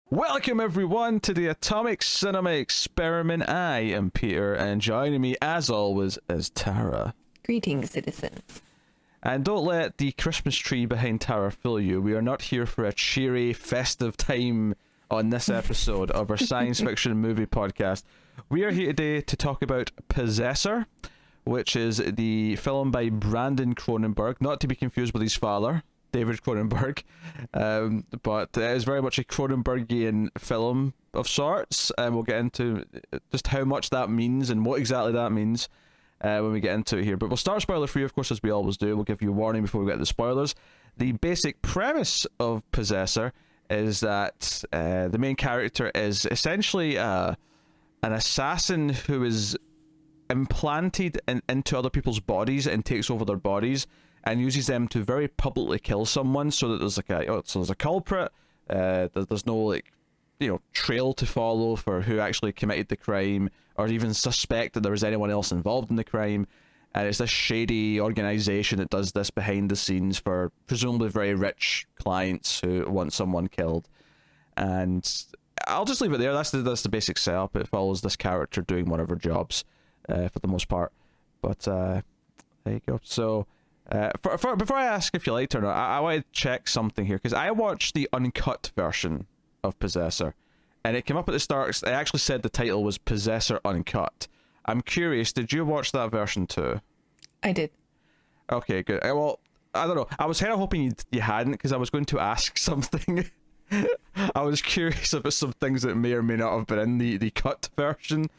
Welcome everyone to the Atomic Cinema Experiment. I am Peter, and joining me as always is Tara. Greetings, citizens. And don't let the Christmas tree behind Tara fool you. We are not here for a cheery, festive time on this episode of our science fiction movie podcast. We are here today to talk about Possessor, which is the film by Brandon Cronenberg, not to be confused with his father, David Cronenberg, but it is very much a Cronenbergian film of sorts, and we'll get into just how much that means and what exactly that means when we get into it here. But we'll start spoiler free, of course, as we always do. We'll give you a warning before we get to the spoilers. The basic premise of Possessor is that the main character is essentially an assassin who is implanted into other people's bodies and takes over their bodies and uses them to very publicly kill someone, so that there's there's a culprit. There's no trail to follow for who actually committed the crime, or even suspect that there was anyone else involved in the crime. And it's this shady organization that does this behind the scenes for presumably very rich clients who want someone killed. And I'll just leave it there. That's the basic setup. It follows this character doing one of her jobs for the most part. But there you go. So before I ask if you liked it or not, I want to check something here, because I watched the uncut version of Possessor, and it came up at the start. It actually said the title was Possessor Uncut. I'm curious, did you watch that version too? I did. Okay, good. Well, I don't know. I was kind of hoping you hadn't, because I was going to ask something. I was curious about some things that may or may not have been in the cut version.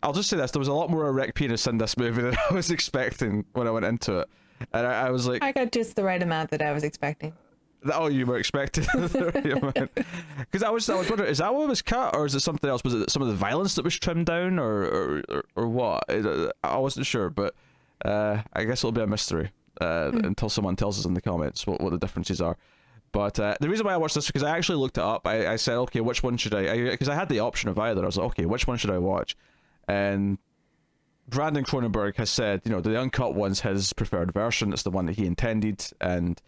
I'll just say this, there was a lot more erect penis in this movie than I was expecting when I went into it. And I was like... I got just the right amount that I was expecting. Oh, you were expecting the right amount. Because I was wondering, is that what was cut, or is it something else? Was it some of the violence that was trimmed down, or what? I wasn't sure, but I guess it'll be a mystery until someone tells us in the comments what the differences are. But the reason why I watched this is because I actually looked it up. I said, okay, which one should I... Because I had the option of either. I was like, okay, which one should I watch? And Brandon Cronenberg has said, the uncut one's his preferred version. It's the one that he intended, and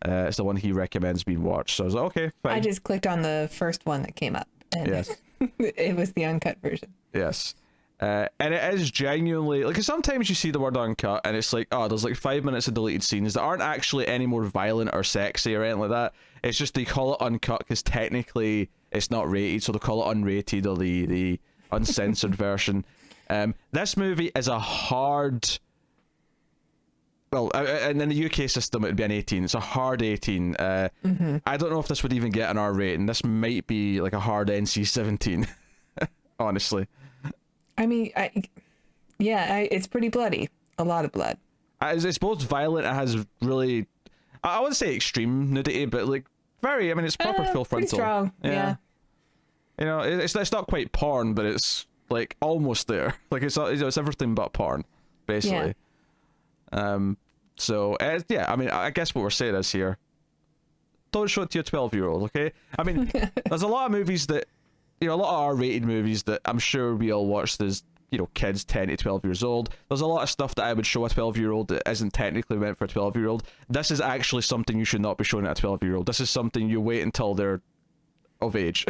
it's the one he recommends being watched. So I was like, okay, fine. I just clicked on the first one that came up, and yes. It was the uncut version. Yes. And it is genuinely, like, 'cause sometimes you see the word uncut and it's like, oh, there's like 5 minutes of deleted scenes that aren't actually any more violent or sexy or anything like that. It's just they call it uncut because technically it's not rated, so they call it unrated, or the uncensored version. This movie is a hard... Well, and in the UK system, it would be an 18. It's a hard 18. I don't know if this would even get an R rating. This might be like a hard NC-17, honestly. I mean, it's pretty bloody. A lot of blood. It's both violent. It has really... I wouldn't say extreme nudity, but like very... I mean, it's proper full frontal. Pretty strong, yeah. It's not quite porn, but it's like almost there. Like it's everything but porn, basically. Yeah. So yeah, I mean, I guess what we're saying is here, don't show it to your 12-year-old, okay? I mean, there's a lot of movies that, a lot of R-rated movies that I'm sure we all watched as, kids 10 to 12 years old. There's a lot of stuff that I would show a 12-year-old that isn't technically meant for a 12-year-old. This is actually something you should not be showing at a 12-year-old. This is something you wait until they're of age.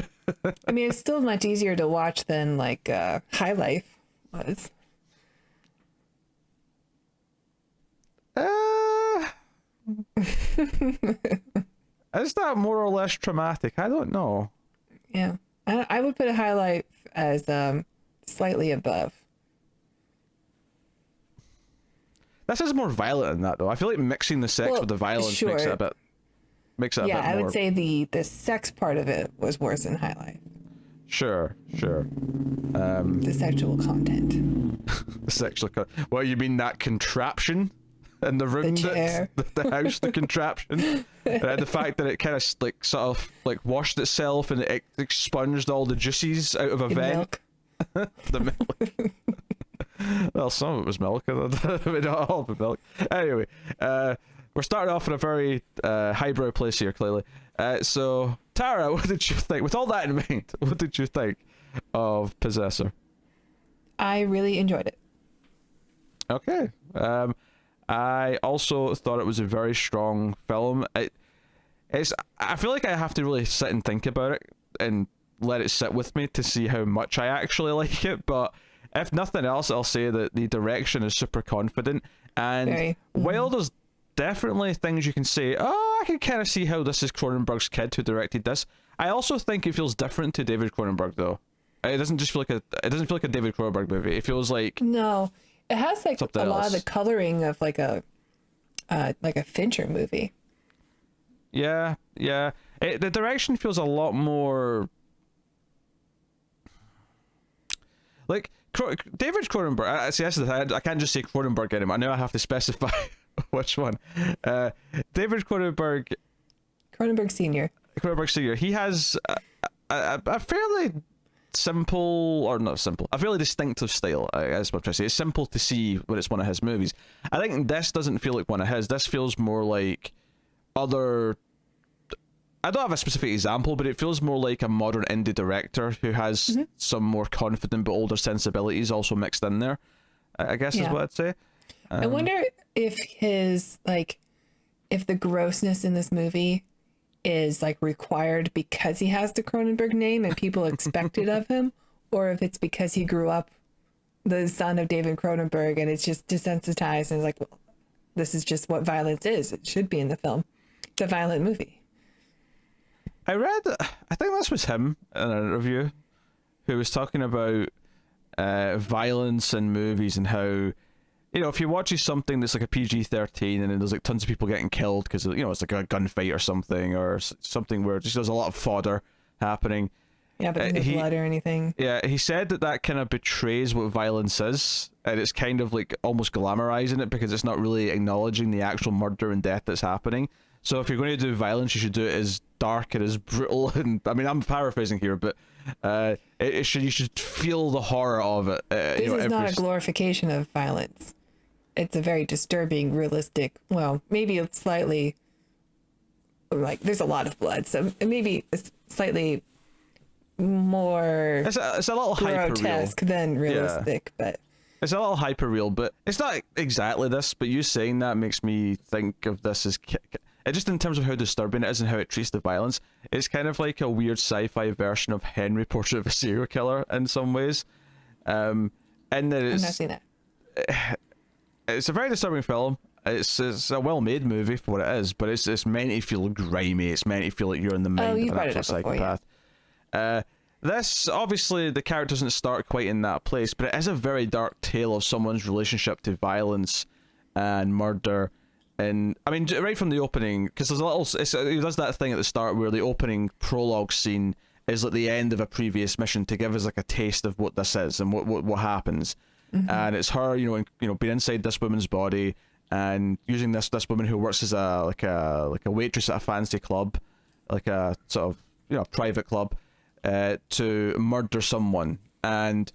I mean, it's still much easier to watch than like High Life was. Is that more or less traumatic? I don't know. Yeah, I would put a High Life as slightly above. This is more violent than that, though. I feel like mixing the sex with the violence makes it a bit. Yeah, I would say the sex part of it was worse than High Life. Sure. The sexual content. The sexual content. Well, you mean that contraption in the room, the house, the contraption, the fact that it kind of like sort of like washed itself and it expunged all the juices out of a vent. Milk. The milk. Well, some of it was milk. I mean, not all of it milk. Anyway, we're starting off in a very highbrow place here, clearly. So, Tara, what did you think? With all that in mind, what did you think of Possessor? I really enjoyed it. Okay. I also thought it was a very strong film. I feel like I have to really sit and think about it and let it sit with me to see how much I actually like it. But if nothing else, I'll say that the direction is super confident. And while there's definitely things you can say, oh, I can kind of see how this is Cronenberg's kid who directed this, I also think it feels different to David Cronenberg, though. It doesn't just feel like it doesn't feel like a David Cronenberg movie. It feels like no, it has like a lot of the coloring of like a Fincher movie. Yeah. The direction feels a lot more like David Cronenberg. See, that's the thing. I can't just say Cronenberg anymore. I know I have to specify which one. David Cronenberg. Cronenberg Senior. Cronenberg Senior. He has a fairly simple, or not simple, a fairly distinctive style. I guess what I'm trying to say. It's simple to see when it's one of his movies. I think this doesn't feel like one of his. This feels more like other. I don't have a specific example, but it feels more like a modern indie director who has some more confident but older sensibilities also mixed in there, I guess is what I'd say. I wonder if if the grossness in this movie is like required because he has the Cronenberg name and people expect it of him, or if it's because he grew up the son of David Cronenberg and it's just desensitized and like, well, this is just what violence is. It should be in the film. It's a violent movie. I think this was him in an interview, who was talking about violence in movies and how, if you watch something that's like a PG-13 and then there's like tons of people getting killed because, it's like a gunfight or something where just there's a lot of fodder happening. Yeah, but no blood or anything. Yeah, he said that kind of betrays what violence is, and it's kind of like almost glamorizing it because it's not really acknowledging the actual murder and death that's happening. So if you're going to do violence, you should do it as dark and as brutal. And I mean, I'm paraphrasing here, but you should feel the horror of it. This is not a glorification of violence. It's a very disturbing, realistic. Well, maybe it's slightly like there's a lot of blood, so maybe it's slightly more. It's a little grotesque than realistic, but. It's a little hyper real, but it's not exactly this. But you saying that makes me think of this as. Just in terms of how disturbing it is and how it treats the violence, it's kind of like a weird sci-fi version of Henry, Portrait of a Serial Killer in some ways. And that I've not seen it. It's a very disturbing film. It's a well-made movie for what it is, but it's meant to feel grimy. It's meant to feel like you're in the mind of an actual psychopath. This, obviously, the character doesn't start quite in that place, but it is a very dark tale of someone's relationship to violence and murder. And I mean, right from the opening, because there's he does that thing at the start where the opening prologue scene is at the end of a previous mission to give us like a taste of what this is and what happens. And it's her, being inside this woman's body and using this woman who works as a waitress at a fancy club, like a sort of private club, to murder someone. And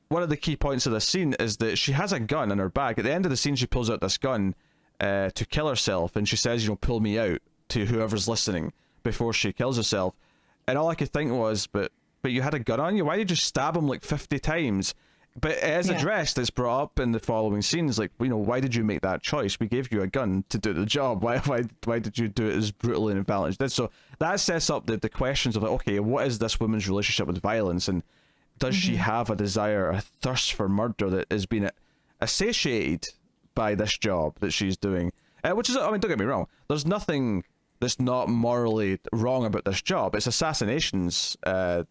one of the key points of this scene is that she has a gun in her bag. At the end of the scene, she pulls out this gun to kill herself, and she says, pull me out, to whoever's listening before she kills herself. And all I could think was, but you had a gun on you? Why did you stab him like 50 times? But as addressed, it's brought up in the following scenes, like, why did you make that choice? We gave you a gun to do the job. Why did you do it as brutally and violently as you did? So that sets up the questions of like, okay, what is this woman's relationship with violence, and does she have a desire, a thirst for murder that is being satiated by this job that she's doing? Which is, don't get me wrong, there's nothing that's not morally wrong about this job. It's assassinations, by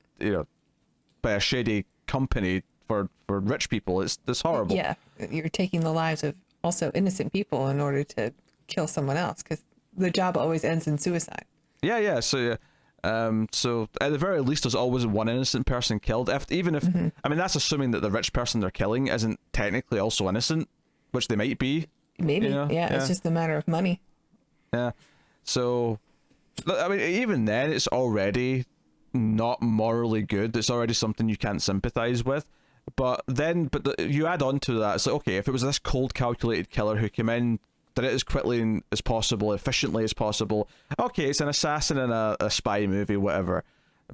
a shady company for rich people. It's horrible. Yeah, you're taking the lives of also innocent people in order to kill someone else, because the job always ends in suicide. Yeah. So at the very least, there's always one innocent person killed. I mean, that's assuming that the rich person they're killing isn't technically also innocent, which they might be. Maybe. It's just a matter of money. Yeah. So, I mean, even then, it's already not morally good. It's already something you can't sympathize with. But you add on to that, it's like, okay, if it was this cold, calculated killer who came in, did it as quickly as possible, efficiently as possible, okay, it's an assassin in a spy movie, whatever.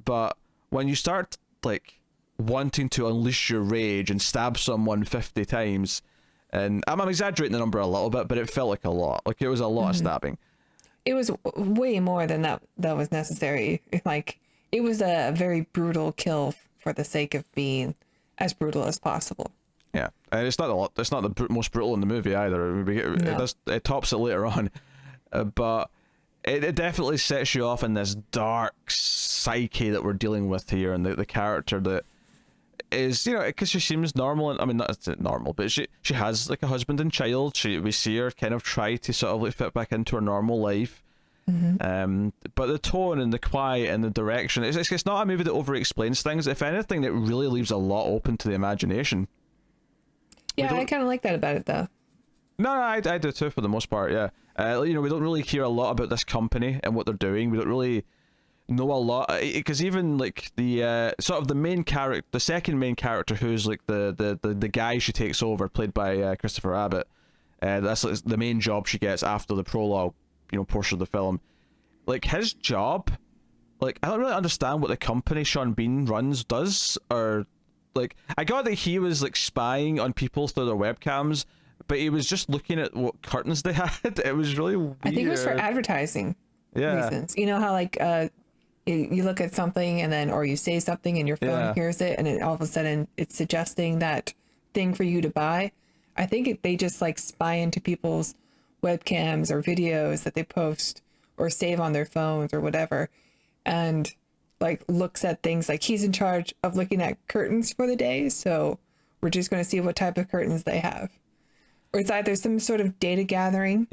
But when you start, like, wanting to unleash your rage and stab someone 50 times, and I'm exaggerating the number a little bit, but it felt like a lot. Like, it was a lot of stabbing. it was way more than that was necessary. Like, it was a very brutal kill for the sake of being as brutal as possible. Yeah, and it's not a lot. It's not the most brutal in the movie either. It tops it later on, but it definitely sets you off in this dark psyche that we're dealing with here, and the character that is, you know, because she seems normal, and I mean, not normal, but she has like a husband and child. We see her kind of try to sort of like fit back into her normal life. But the tone and the quiet and the direction, it's not a movie that over explains things. If anything, it really leaves a lot open to the imagination. Yeah, I kind of like that about it, though. No, I do too, for the most part, yeah. You know, we don't really hear a lot about this company and what they're doing. We don't really know a lot, because even like the sort of the main character, the second main character, who's like the guy she takes over, played by Christopher Abbott, that's like the main job she gets after the prologue, you know, portion of the film. Like, his job, like, I don't really understand what the company Sean Bean runs does, or like, I got that he was like spying on people through their webcams, but he was just looking at what curtains they had. It was really weird. I think it was for advertising reasons. You know how like you look at something and then, or you say something and your phone hears it, and then all of a sudden it's suggesting that thing for you to buy. I think they just like spy into people's webcams or videos that they post or save on their phones or whatever, and like looks at things like he's in charge of looking at curtains for the day, so we're just going to see what type of curtains they have. Or it's either some sort of data gathering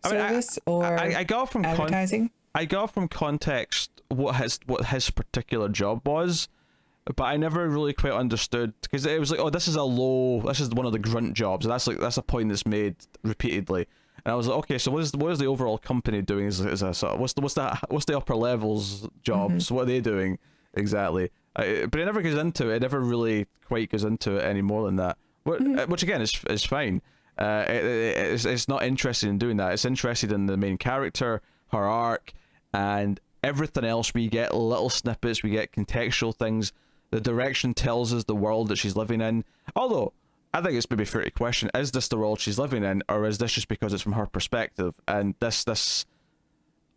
service, or I got from advertising. I got from context what his particular job was, but I never really quite understood, because it was like, oh, this is one of the grunt jobs, and that's a point that's made repeatedly. And I was like, okay, so what is the overall company doing? Is a sort of, what's the upper levels jobs? What are they doing exactly? But it never goes into it. It never really quite goes into it any more than that. Which again is fine. It's not interested in doing that. It's interested in the main character, her arc, and everything else. We get little snippets. We get contextual things. The direction tells us the world that she's living in. Although, I think it's maybe fair to question, is this the world she's living in, or is this just because it's from her perspective? And this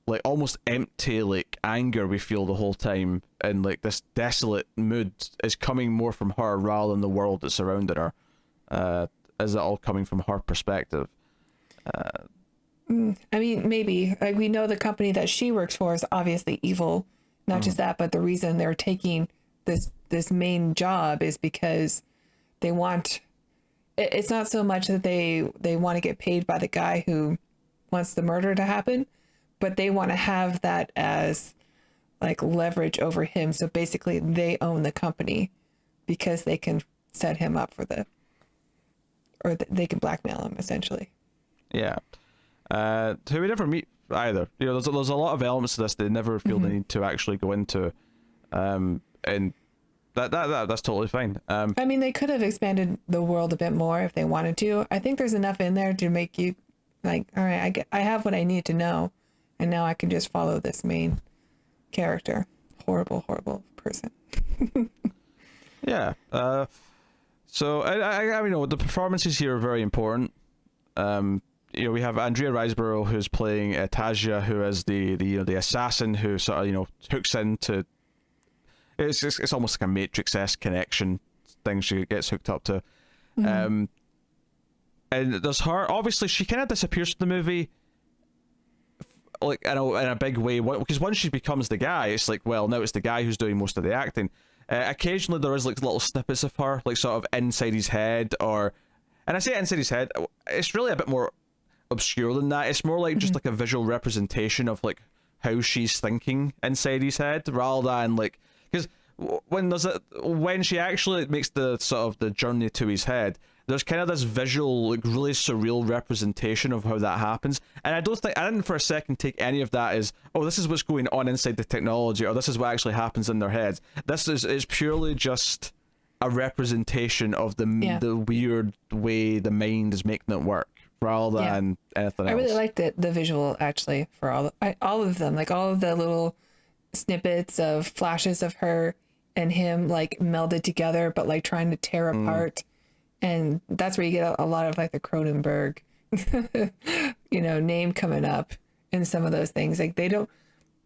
like almost empty like anger we feel the whole time, and like this desolate mood is coming more from her rather than the world that's surrounding her. Is it all coming from her perspective? I mean, maybe. Like, we know the company that she works for is obviously evil. Not just that, but the reason they're taking this main job is because they want... It's not so much that they want to get paid by the guy who wants the murder to happen, but they want to have that as like leverage over him. So basically they own the company because they can set him up for they can blackmail him, essentially. Yeah. Who we never meet either. You know, there's a lot of elements to this they never feel the need to actually go into. And that's totally fine. I mean, they could have expanded the world a bit more if they wanted to. I think there's enough in there to make you like, all right, I have what I need to know, and now I can just follow this main character. Horrible person. Yeah. So I mean, the performances here are very important. You know, we have Andrea Riseborough, who's playing Tasia, who is the assassin who sort of hooks into. It's almost like a Matrix-esque connection thing she gets hooked up to. And there's her. Obviously, she kind of disappears from the movie, like in a big way. Because once she becomes the guy, it's like, well, now it's the guy who's doing most of the acting. Occasionally, there is like little snippets of her, like sort of inside his head, and I say inside his head. It's really a bit more obscure than that. It's more like just like a visual representation of like how she's thinking inside his head, rather than like. Because when she actually makes the sort of the journey to his head, there's kind of this visual, like really surreal representation of how that happens. And I didn't for a second take any of that as, oh, this is what's going on inside the technology, or this is what actually happens in their heads. This is purely just a representation of the weird way the mind is making it work, rather than anything else. I really liked the visual, actually, for all of them, like all of the little snippets of flashes of her and him like melded together, but like trying to tear apart. And that's where you get a lot of like the Cronenberg name coming up. in some of those things. Like they don't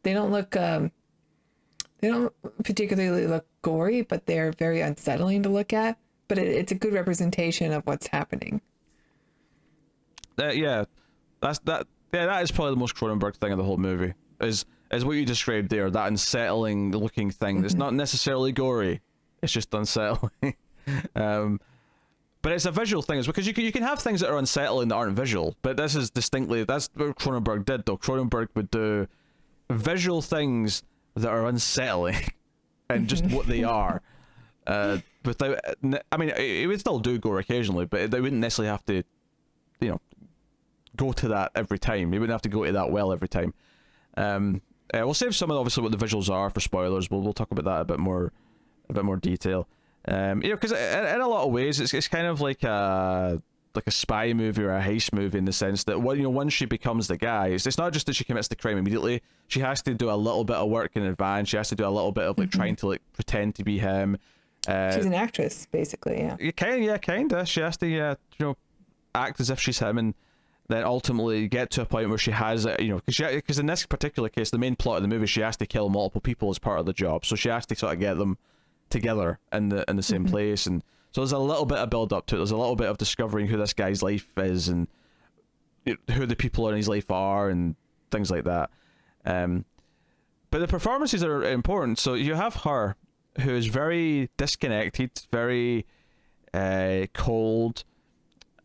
look they don't particularly look gory, but they're very unsettling to look at. But it's a good representation of what's happening. Yeah, that is probably the most Cronenberg thing of the whole movie. Is what you described there, that unsettling looking thing. It's not necessarily gory, it's just unsettling. But it's a visual thing, because you can have things that are unsettling that aren't visual, but this is distinctly, that's what Cronenberg did though. Cronenberg would do visual things that are unsettling and just what they are. Without, I mean, it would still do gore occasionally, but they wouldn't necessarily have to, go to that every time. You wouldn't have to go to that well every time. We'll save some of obviously what the visuals are for spoilers. We'll talk about that a bit more detail. Because in a lot of ways it's kind of like a spy movie or a heist movie, in the sense that once she becomes the guy, it's not just that she commits the crime immediately. She has to do a little bit of work in advance. She has to do a little bit of trying to pretend to be him. She's an actress, basically. Yeah. Kinda. She has to act as if she's him, and then ultimately get to a point where she has because in this particular case, the main plot of the movie, she has to kill multiple people as part of the job. So she has to sort of get them together in the same place, and so there's a little bit of build up to it. There's a little bit of discovering who this guy's life is and who the people in his life are and things like that. But the performances are important. So you have her, who is very disconnected, very cold,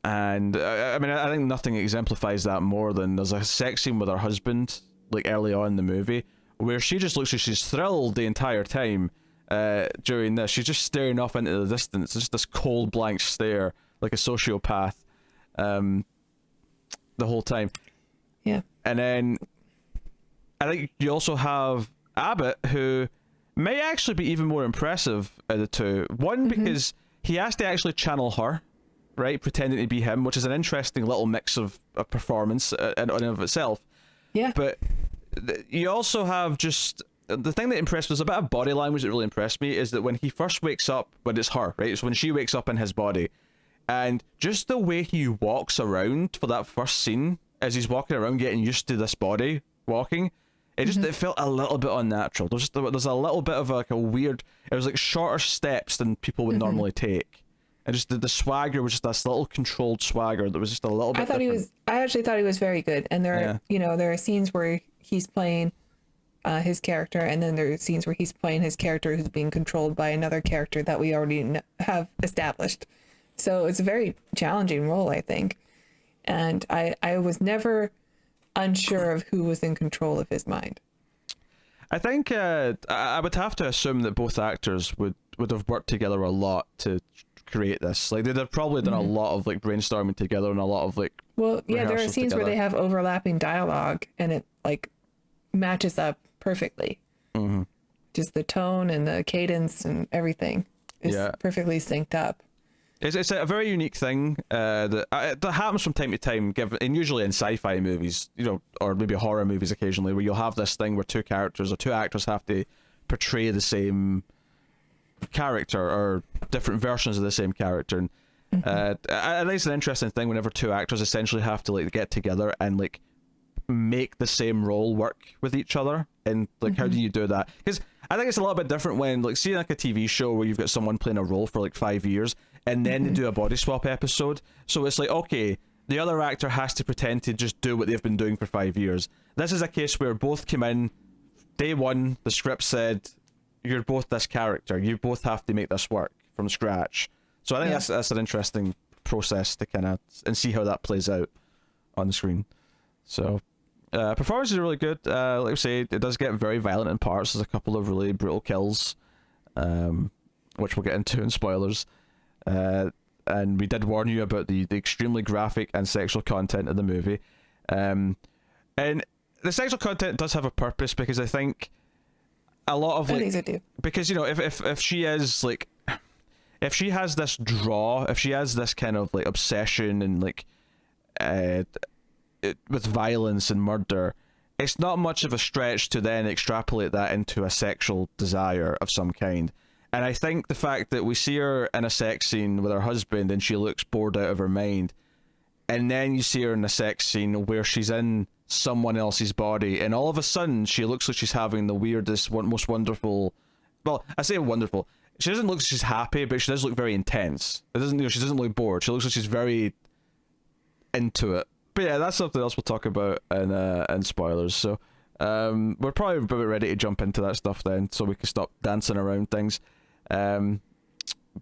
and I think nothing exemplifies that more than there's a sex scene with her husband early on in the movie where she just looks like she's thrilled the entire time. During this, she's just staring off into the distance. It's just this cold blank stare, like a sociopath, the whole time. Yeah. And then I think you also have Abbott, who may actually be even more impressive of the two. One, because he has to actually channel her, right, pretending to be him, which is an interesting little mix of performance in and of itself. Yeah. But you also have just the thing that impressed me, was a bit of body language that really impressed me, is that when he first wakes up, when it's her, right, so when she wakes up in his body, and just the way he walks around for that first scene, as he's walking around getting used to this body walking, it just it felt a little bit unnatural. There's a little bit of a weird, it was like shorter steps than people would normally take, and just the swagger was just this little controlled swagger that was just a little bit different. I actually thought he was very good, and there are scenes where he's playing his character, and then there are scenes where he's playing his character who's being controlled by another character that we already have established. So it's a very challenging role, I think. And I was never unsure of who was in control of his mind. I think I would have to assume that both actors would have worked together a lot to create this. Like they'd have probably done a lot of brainstorming together and a lot of there are scenes where they have overlapping dialogue and it matches up perfectly. Just the tone and the cadence and everything is perfectly synced up. It's a very unique thing that happens from time to time, and usually in sci-fi movies, or maybe horror movies occasionally, where you'll have this thing where two characters or two actors have to portray the same character or different versions of the same character. And I think it's an interesting thing whenever two actors essentially have to get together and make the same role work with each other, and how do you do that? Because I think it's a little bit different when seeing a TV show where you've got someone playing a role for 5 years and then they do a body swap episode, so it's okay, the other actor has to pretend to just do what they've been doing for 5 years. This is a case where both came in day one, the script said you're both this character, you both have to make this work from scratch. So I think that's an interesting process to kind of and see how that plays out on the screen. So performances are really good. Like I say, it does get very violent in parts. There's a couple of really brutal kills, which we'll get into in spoilers. And we did warn you about the extremely graphic and sexual content of the movie. And the sexual content does have a purpose, because I think a lot of because if she is if she has this draw, if she has this kind of obsession and with violence and murder, it's not much of a stretch to then extrapolate that into a sexual desire of some kind. And I think the fact that we see her in a sex scene with her husband and she looks bored out of her mind, and then you see her in a sex scene where she's in someone else's body, and all of a sudden she looks like she's having the weirdest, most wonderful. Well, I say wonderful. She doesn't look like she's happy, but she does look very intense. It doesn't, she doesn't look bored. She looks like she's very into it. But yeah, that's something else we'll talk about in spoilers. So we're probably about ready to jump into that stuff then, so we can stop dancing around things.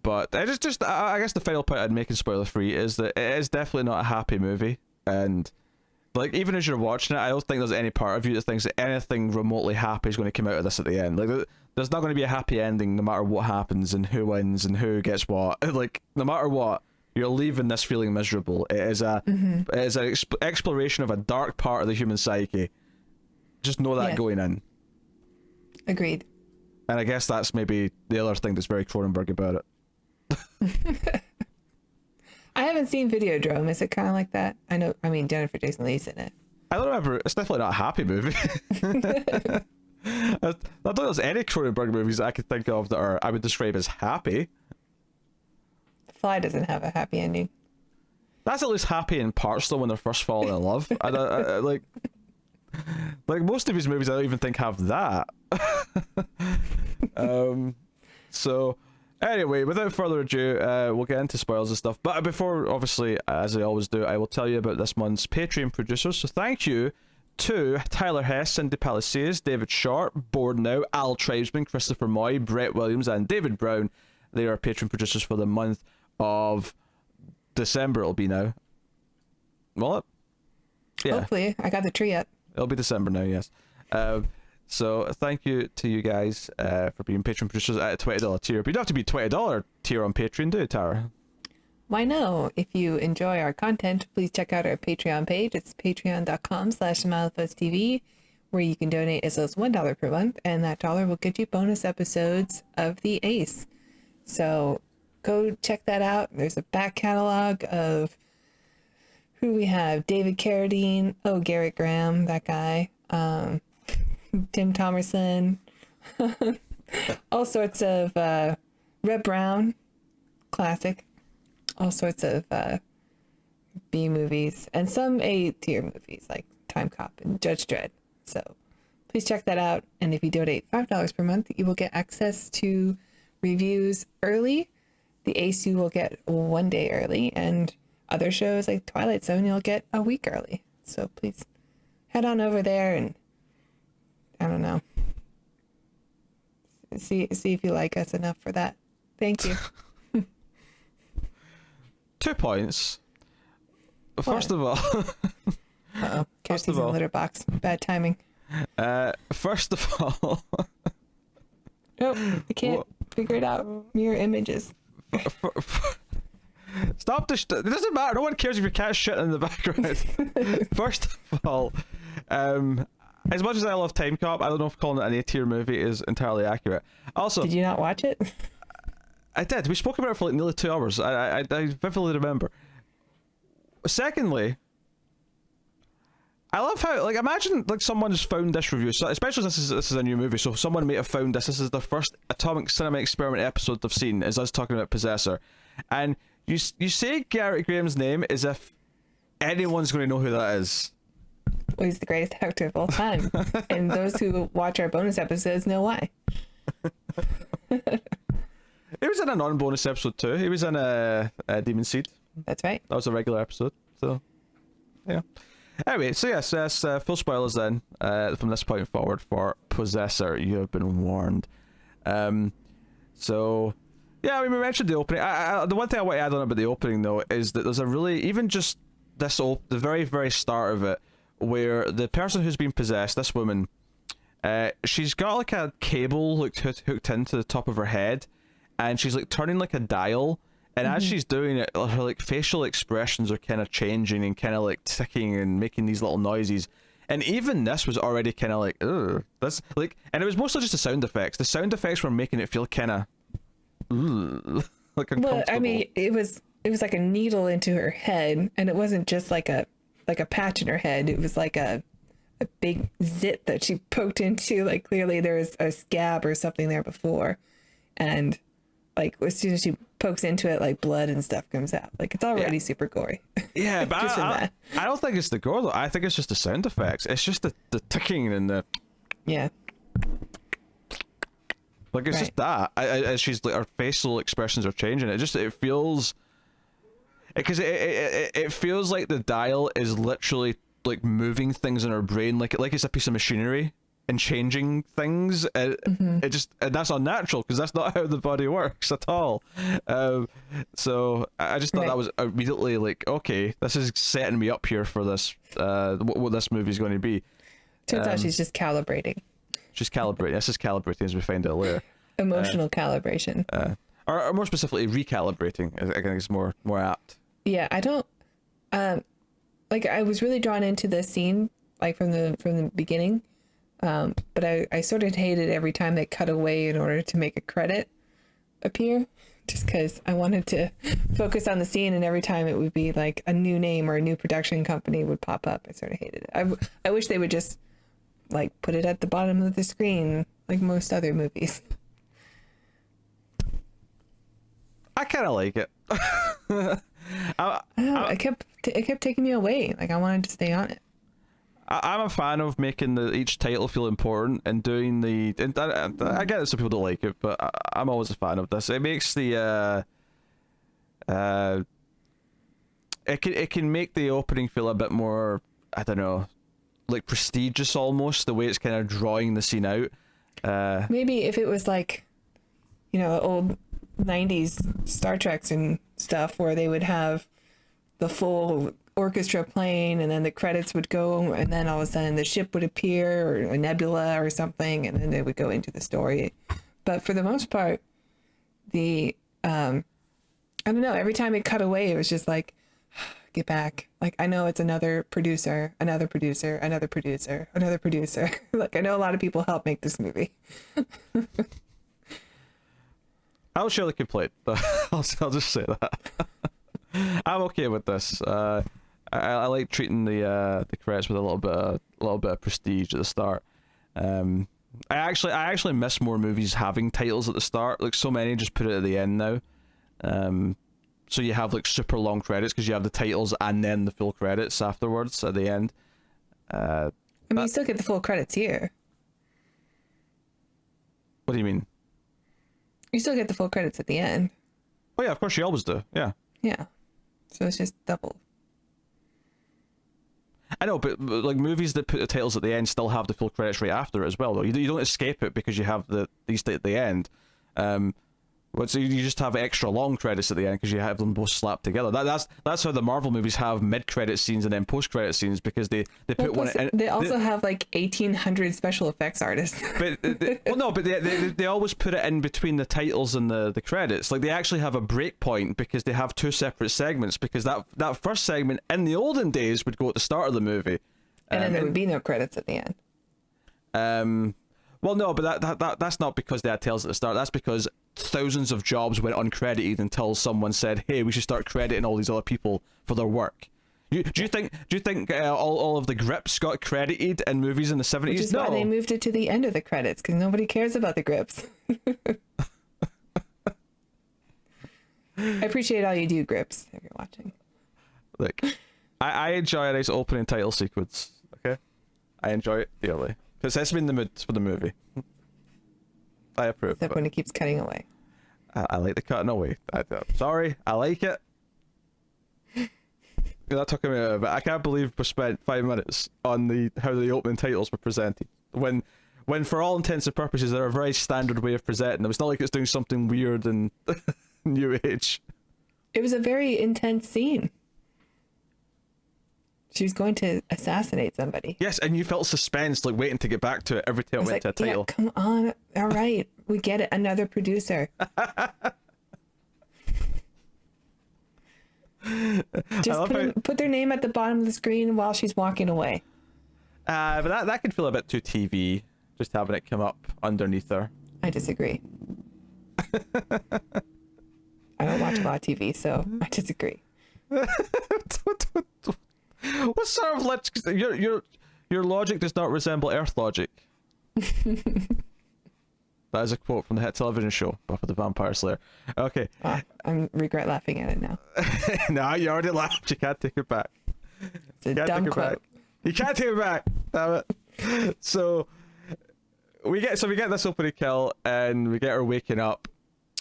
But I guess the final point I'd make in spoiler free is that it is definitely not a happy movie, and like even as you're watching it, I don't think there's any part of you that thinks that anything remotely happy is going to come out of this at the end. Like there's not going to be a happy ending no matter what happens and who wins and who gets what. Like no matter what, you're leaving this feeling miserable. It is it is an exploration of a dark part of the human psyche. Just know that going in. Agreed. And I guess that's maybe the other thing that's very Cronenberg about it. I haven't seen Videodrome. Is it kind of like that? I mean, Jennifer Jason Leigh's in it. I don't remember. It's definitely not a happy movie. I don't think there's any Cronenberg movies that I could think of that I would describe as happy. The Fly doesn't have a happy ending. That's at least happy in parts though when they're first falling in love. I like most of his movies I don't even think have that. So anyway, without further ado, we'll get into spoilers and stuff. But before, obviously, as I always do, I will tell you about this month's Patreon producers. So thank you to Tyler Hess, Cindy Palacios, David Sharp, Board Now, Al Tribesman, Christopher Moy, Brett Williams, and David Brown. They are Patreon producers for the month of December. It'll be now. Will it? Yeah. Hopefully. I got the tree up. It'll be December now, yes. So thank you to you guys for being Patreon producers at a $20 tier. But you don't have to be $20 tier on Patreon, do you, Tara? Why no? If you enjoy our content, please check out our Patreon page. It's patreon.com/SmileFuzzTV, where you can donate as low as $1 per month, and that dollar will get you bonus episodes of The Ace. So go check that out. There's a back catalog of who we have. David Carradine, Garrett Graham, that guy. Tim Thomerson, all sorts of Red Brown, classic, all sorts of B movies, and some A tier movies like Time Cop and Judge Dredd. So please check that out. And if you donate $5 per month, you will get access to reviews early. The Ace you will get 1 day early, and other shows like Twilight Zone you'll get a week early. So please head on over there and I don't know. See if you like us enough for that. Thank you. 2 points. First of all, Kirsty's in the litter box. Bad timing. First of all, I can't figure it out. Mirror images. Stop this. It doesn't matter. No one cares if your cat's shit in the background. First of all, as much as I love Time Cop, I don't know if calling it an A-tier movie is entirely accurate. Also, did you not watch it? I did. We spoke about it for like nearly 2 hours. I vividly remember. Secondly, I love how, like, imagine like someone just found this review, so especially this is a new movie, so someone may have found this. This is the first Atomic Cinema Experiment episode they've seen, is us talking about Possessor, and you say Garrett Graham's name as if anyone's going to know who that is. Well, he's the greatest actor of all time. And those who watch our bonus episodes know why. He was in a non-bonus episode too. He was in a Demon Seed. That's right. That was a regular episode. So, yeah. Anyway, so yes, full spoilers then from this point forward for Possessor. You have been warned. So, yeah, I mean, we mentioned the opening. The one thing I want to add on about the opening, though, is that there's a really, even just this, the very, very start of it, where the person who's been possessed, this woman, she's got like a cable like hooked into the top of her head, and she's like turning like a dial, and as she's doing it, her like facial expressions are kind of changing and kind of like ticking and making these little noises. And even this was already kind of like, ugh, that's like, and it was mostly just the sound effects. The sound effects were making it feel kind of like uncomfortable. Well, I mean, it was like a needle into her head, and it wasn't just like a patch in her head. It was like a big zit that she poked into. Like, clearly there was a scab or something there before, and like as soon as she pokes into it, like blood and stuff comes out. Like it's already super gory. Yeah, but Just from I that. don't think it's the gore though. I think it's just the sound effects. It's just the ticking and the Yeah. like it's just that. As she's like, her facial expressions are changing. It feels because it feels like the dial is literally like moving things in her brain, like it's a piece of machinery and changing things. It just, and that's unnatural because that's not how the body works at all. So I just thought that was immediately like, okay, this is setting me up here for this. What this movie is going to be. Turns out she's just calibrating. She's calibrating. This is calibrating, as we find out later. Emotional calibration. Or more specifically, recalibrating. I think is more apt. Yeah, I don't. Like I was really drawn into this scene, like from the beginning. But I sort of hated every time they cut away in order to make a credit appear, just because I wanted to focus on the scene, and every time it would be like a new name or a new production company would pop up. I sort of hated it. I wish they would just like put it at the bottom of the screen like most other movies. I kind of like it. It kept taking me away. Like I wanted to stay on it. I'm a fan of making each title feel important and doing the. And I get that some people don't like it, but I'm always a fan of this. It makes the. It can make the opening feel a bit more, I don't know, like prestigious almost, the way it's kind of drawing the scene out. Maybe if it was like, you know, old 90s Star Treks and stuff where they would have the full orchestra playing and then the credits would go and then all of a sudden the ship would appear or a nebula or something and then they would go into the story. But for the most part, the I don't know, every time it cut away it was just like, get back. Like I know it's another producer. Like I know a lot of people helped make this movie. I'll share the complaint, but I'll just say that. I'm okay with this. I like treating the credits with a little bit of prestige at the start. I actually miss more movies having titles at the start. Like so many just put it at the end now. So you have like super long credits because you have the titles and then the full credits afterwards at the end. I mean, you still get the full credits here. What do you mean? You still get the full credits at the end. Oh yeah, of course you always do. Yeah. Yeah. So it's just double. I know, but like movies that put the titles at the end still have the full credits right after it as well. Though you don't escape it because you have these at the end. So you just have extra long credits at the end because you have them both slapped together. That's how the Marvel movies have mid-credit scenes and then post-credit scenes because they put one. They also have like 1,800 special effects artists. But they always put it in between the titles and the credits. Like they actually have a break point because they have two separate segments. Because that first segment in the olden days would go at the start of the movie, and then there would be no credits at the end. Well, no, but that's not because they had titles at the start. That's because thousands of jobs went uncredited until someone said, "Hey, we should start crediting all these other people for their work." Do you think all of the grips got credited in movies in the 70s? Which is why they moved it to the end of the credits because nobody cares about the grips. I appreciate all you do, grips, if you're watching. Look, I enjoy a nice opening title sequence. Okay, I enjoy it dearly. It sets me in the mood for the movie. I approve. Except when it keeps cutting away. I like the cutting away. Sorry, I like it. That took me a bit. I can't believe we spent 5 minutes on how the opening titles were presented. When for all intents and purposes, they're a very standard way of presenting them. It's not like it's doing something weird and new age. It was a very intense scene. She was going to assassinate somebody. Yes, and you felt suspense, like waiting to get back to it every time it went to a title. Yeah, come on. All right. We get it. Another producer. Just put their name at the bottom of the screen while she's walking away. But that could feel a bit too TV, just having it come up underneath her. I disagree. I don't watch a lot of TV, so I disagree. What sort of your logic does not resemble Earth logic. That is a quote from the hit television show Buffy the Vampire Slayer. Okay. I regret laughing at it now. No, you already laughed. You can't take it back. It's a dumb quote. You can't take it back. Damn it. So we get this opening kill, and we get her waking up.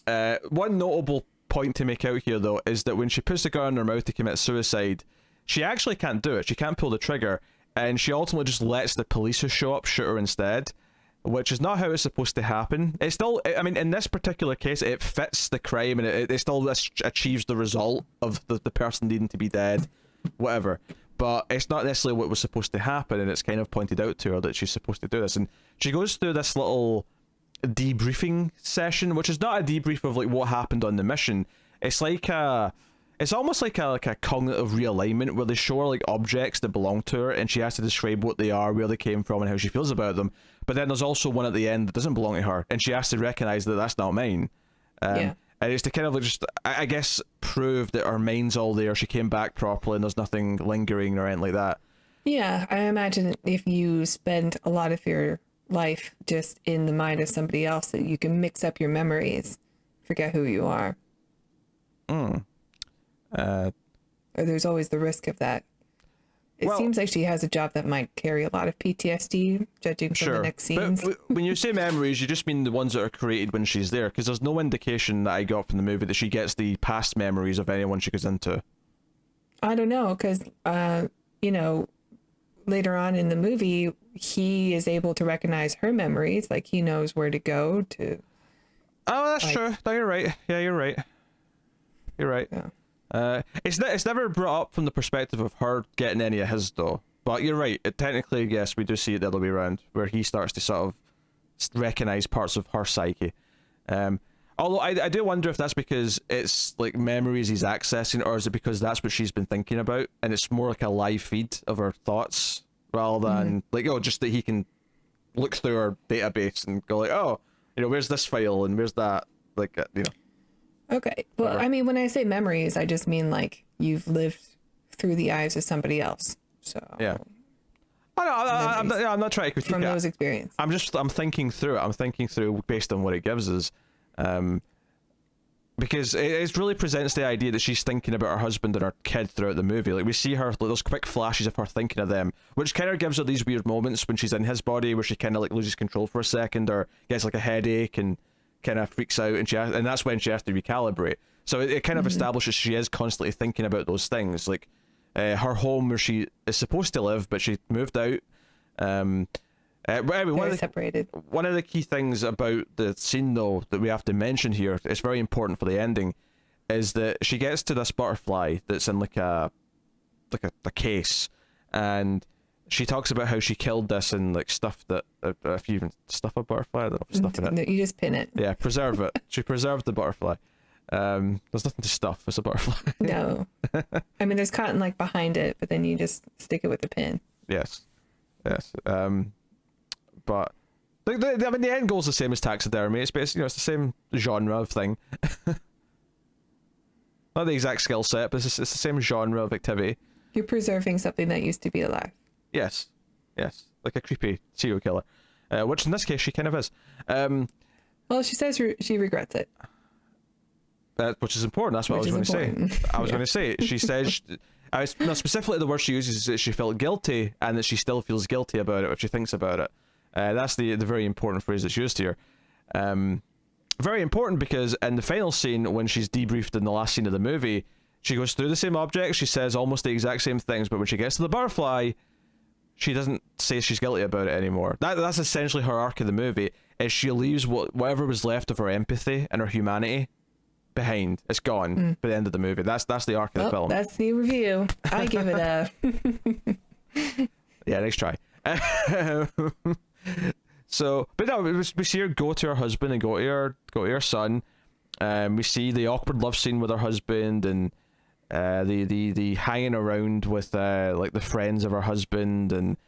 One notable point to make out here, though, is that when she puts the gun in her mouth to commit suicide, she actually can't do it. She can't pull the trigger, and she ultimately just lets the police who show up shoot her instead, which is not how it's supposed to happen. It's still, I mean, in this particular case, it fits the crime, and it still achieves the result of the person needing to be dead, whatever. But it's not necessarily what was supposed to happen, and it's kind of pointed out to her that she's supposed to do this. And she goes through this little debriefing session, which is not a debrief of like what happened on the mission. It's like it's almost like a cognitive realignment where they show her like objects that belong to her, and she has to describe what they are, where they came from, and how she feels about them. But then there's also one at the end that doesn't belong to her, and she has to recognize that that's not mine. And it's to kind of like just, I guess, prove that her mind's all there, she came back properly, and there's nothing lingering or anything like that. Yeah, I imagine if you spend a lot of your life just in the mind of somebody else, that you can mix up your memories, forget who you are. Or there's always the risk of that. It seems like she has a job that might carry a lot of PTSD, judging from the next scenes. But when you say memories, you just mean the ones that are created when she's there, because there's no indication that I got from the movie that she gets the past memories of anyone she goes into. I don't know, because, later on in the movie, he is able to recognize her memories. Like, he knows where to go to. Oh, that's true. No, you're right. Yeah, you're right. You're right. Yeah. It's never brought up from the perspective of her getting any of his, though. But you're right. Technically, yes, we do see it the other way around, where he starts to sort of recognize parts of her psyche. Although I do wonder if that's because it's like memories he's accessing, or is it because that's what she's been thinking about, and it's more like a live feed of her thoughts rather than just that he can look through her database and go like, oh, where's this file and where's that, Okay. Well, I mean, when I say memories, I just mean like you've lived through the eyes of somebody else. So yeah. I'm not trying to critique from those experiences. I'm thinking through it. I'm thinking through based on what it gives us, because it really presents the idea that she's thinking about her husband and her kid throughout the movie. Like we see her, like those quick flashes of her thinking of them, which kind of gives her these weird moments when she's in his body where she kind of like loses control for a second or gets like a headache and kind of freaks out, and that's when she has to recalibrate. So it kind of establishes she is constantly thinking about those things, like her home where she is supposed to live, but she moved out. But anyway, separated. One of the key things about the scene, though, that we have to mention here, it's very important for the ending, is that she gets to this butterfly that's in like a case, and she talks about how she killed this and like stuffed it. If you even stuff a butterfly, I don't know if stuffing it. No, you just pin it. Yeah, preserve it. She preserved the butterfly. There's nothing to stuff. It's a butterfly. No, I mean there's cotton like behind it, but then you just stick it with a pin. Yes. But I mean the end goal's the same as taxidermy. It's basically it's the same genre of thing. Not the exact skill set, but it's the same genre of activity. You're preserving something that used to be alive. Yes, like a creepy serial killer, which in this case she kind of is. Well, she says she regrets it. Which is important. That's what I was going to say. I was going to say. She says, specifically the word she uses is that she felt guilty and that she still feels guilty about it if she thinks about it. That's the very important phrase that's used here. Very important because in the final scene, when she's debriefed in the last scene of the movie, she goes through the same objects, she says almost the exact same things, but when she gets to the butterfly, she doesn't say she's guilty about it anymore. That's essentially her arc of the movie, is she leaves whatever was left of her empathy and her humanity behind. It's gone by the end of the movie. That's the arc of the film. That's the review. I give it a... Yeah, nice try. So, but no, we see her go to her husband and go to her son. We see the awkward love scene with her husband and the hanging around with like the friends of her husband, and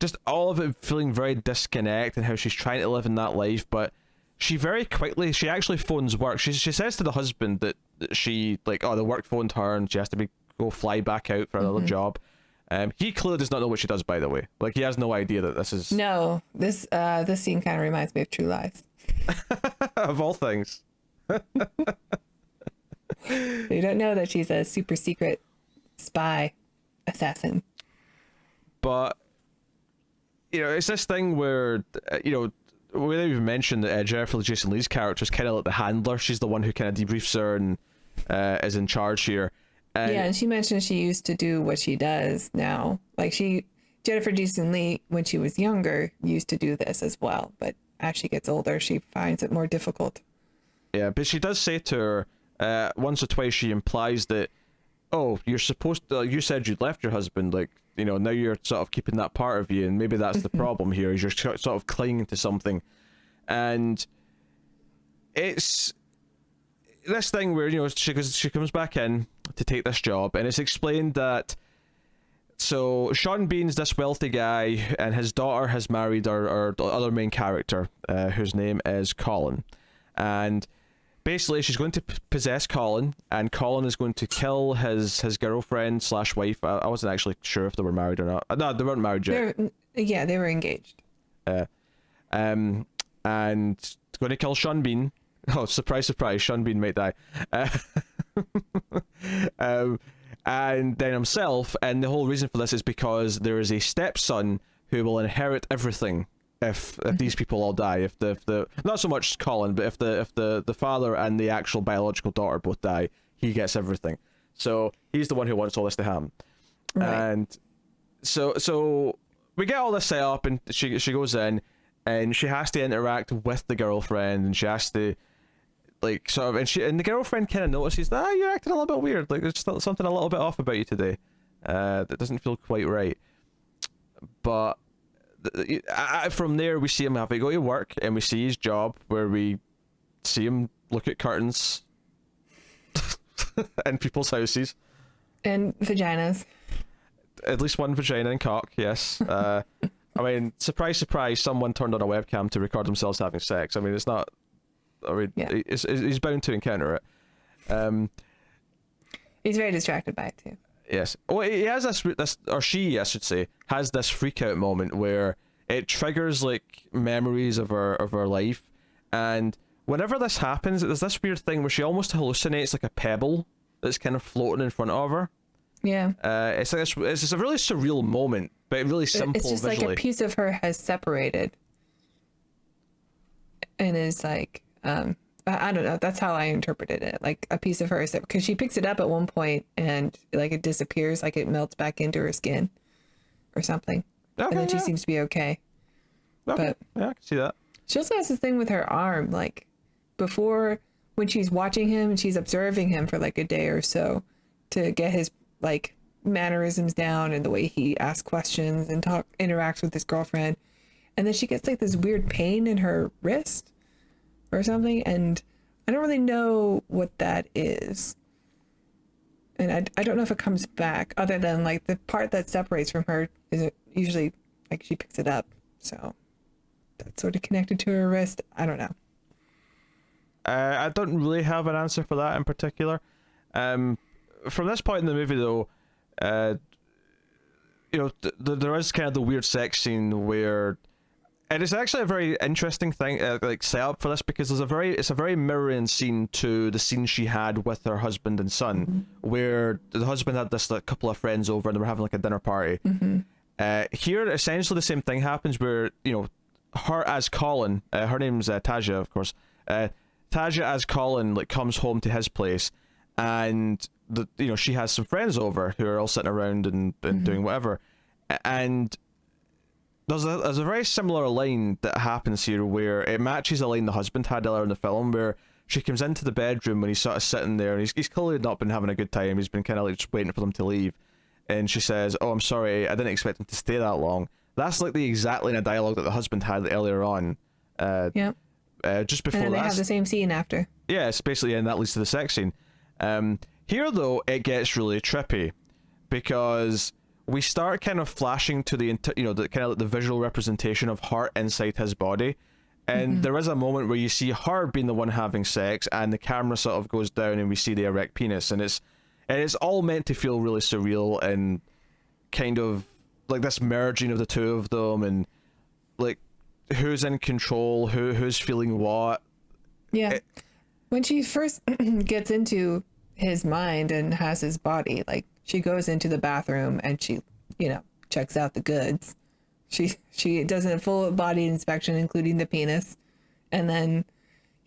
just all of it feeling very disconnected, and how she's trying to live in that life, but she very quickly actually phones work. She says to the husband that she the work phoned her and she has to go fly back out for another job. He clearly does not know what she does, by the way. Like, he has no idea that this is... No, this scene kind of reminds me of True Lies. Of all things. You don't know that she's a super secret spy assassin. But, it's this thing where, we didn't even mention that Jennifer Jason Leigh's character is kind of like the handler. She's the one who kind of debriefs her and is in charge here. And she mentioned she used to do what she does now. Like Jennifer Jason Leigh, when she was younger, used to do this as well. But as she gets older, she finds it more difficult. Yeah, but she does say to her, once or twice she implies that, oh, you're supposed to, you said you'd left your husband, like, now you're sort of keeping that part of you, and maybe that's the problem here, is you're sort of clinging to something. And it's this thing where, she comes back in to take this job, and it's explained that, so Sean Bean's this wealthy guy, and his daughter has married our other main character, whose name is Colin. And basically, she's going to possess Colin, and Colin is going to kill his girlfriend slash wife. I wasn't actually sure if they were married or not. No, they weren't married yet. They were engaged. And going to kill Sean Bean. Oh, surprise, surprise! Sean Bean might die. And then himself. And the whole reason for this is because there is a stepson who will inherit everything if these people all die. If the not so much Colin, but if the father and the actual biological daughter both die, he gets everything. So he's the one who wants all this to happen. Right. And so we get all this set up, and she goes in, and she has to interact with the girlfriend, and she has to like sort of, and the girlfriend kind of notices that you're acting a little bit weird, like there's something a little bit off about you today, that doesn't feel quite right. But from there we see him have to go to work, and we see his job where we see him look at curtains in people's houses and vaginas. At least one vagina and cock, yes. I mean, surprise, surprise, someone turned on a webcam to record themselves having sex. I mean, it's not... I mean, yeah. He's bound to encounter it. He's very distracted by it, too. Yes. Well, he has this, or she, I should say, has this freak-out moment where it triggers, like, memories of her life. And whenever this happens, there's this weird thing where she almost hallucinates, like, a pebble that's kind of floating in front of her. Yeah. It's a really surreal moment, but really simple. It's just visually. like a piece of her has separated, and is like, I don't know. That's how I interpreted it. Like a piece of her, because she picks it up at one point and like it disappears, like it melts back into her skin, or something. Okay, and then she seems to be okay. But yeah, I can see that. She also has this thing with her arm, like before when she's watching him and she's observing him for like a day or so to get his like mannerisms down and the way he asks questions and interacts with his girlfriend, and then she gets like this weird pain in her wrist or something, and I don't really know what that is, and I don't know if it comes back other than like the part that separates from her is usually like she picks it up, so that's sort of connected to her wrist. I don't know. I don't really have an answer for that in particular. From this point in the movie, though, there is kind of the weird sex scene where, and it's actually a very interesting thing, like setup for this, because it's a very mirroring scene to the scene she had with her husband and son, where the husband had this like, couple of friends over and they were having like a dinner party. Here, essentially the same thing happens, where her as Colin, her name's Taja, of course. Taja as Colin like comes home to his place, and she has some friends over who are all sitting around and doing whatever, and there's a very similar line that happens here where it matches a line the husband had earlier in the film, where she comes into the bedroom when he's sort of sitting there, and he's clearly not been having a good time. He's been kind of like just waiting for them to leave, and she says, "Oh, I'm sorry, I didn't expect him to stay that long." That's like the exact line of dialogue that the husband had earlier on. Just before that. And then they have the same scene after. Yeah, it's basically, and that leads to the sex scene. Here, though, it gets really trippy, because we start kind of flashing to the kind of like the visual representation of her inside his body, and there is a moment where you see her being the one having sex, and the camera sort of goes down, and we see the erect penis, and it's all meant to feel really surreal and kind of like this merging of the two of them, and like who's in control, who's feeling what. Yeah. When she first gets into his mind and has his body, like she goes into the bathroom and she, checks out the goods. She does a full body inspection, including the penis. And then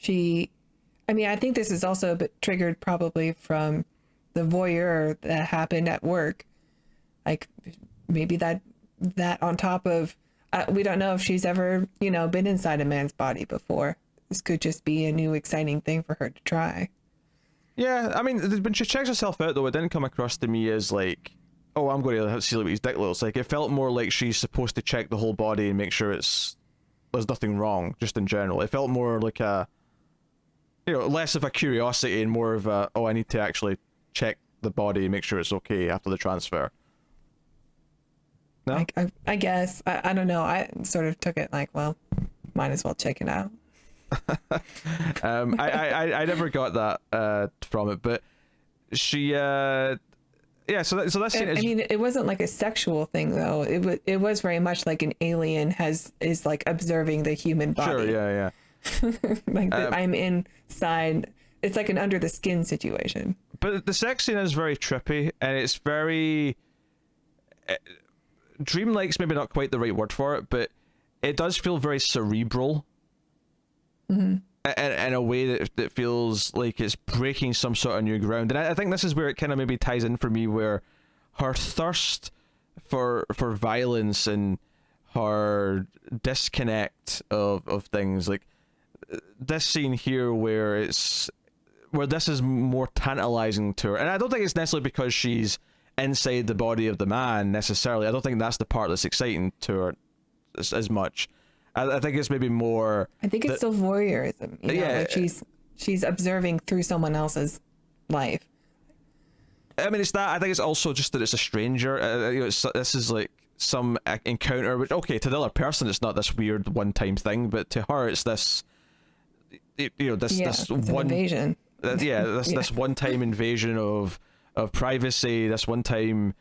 I think this is also a bit triggered probably from the voyeur that happened at work. Like maybe that on top of, we don't know if she's ever, been inside a man's body before. This could just be a new exciting thing for her to try. Yeah, I mean, when she checks herself out, though, it didn't come across to me as like, oh, I'm going to see what his dick looks like. It felt more like she's supposed to check the whole body and make sure there's nothing wrong, just in general. It felt more like less of a curiosity and more of a, oh, I need to actually check the body and make sure it's okay after the transfer. No? I guess. I don't know. I sort of took it like, well, might as well check it out. I never got that from it, but she so that scene I mean, it wasn't like a sexual thing though. It was very much like an alien is like observing the human body. Sure, yeah. Like I'm inside. It's like an under the skin situation. But the sex scene is very trippy, and it's very dreamlike's maybe not quite the right word for it, but it does feel very cerebral. Mm-hmm. In a way that feels like it's breaking some sort of new ground. And I think this is where it kind of maybe ties in for me, where her thirst for violence and her disconnect of things, like this scene here where this is more tantalizing to her. And I don't think it's necessarily because she's inside the body of the man necessarily. I don't think that's the part that's exciting to her as much. I think it's maybe more. I think it's still voyeurism. Like she's observing through someone else's life. I mean, it's that. I think it's also just that it's a stranger. This is like some encounter, which to the other person it's not this weird one-time thing, but to her it's this. This one invasion. This one-time invasion of privacy. This one-time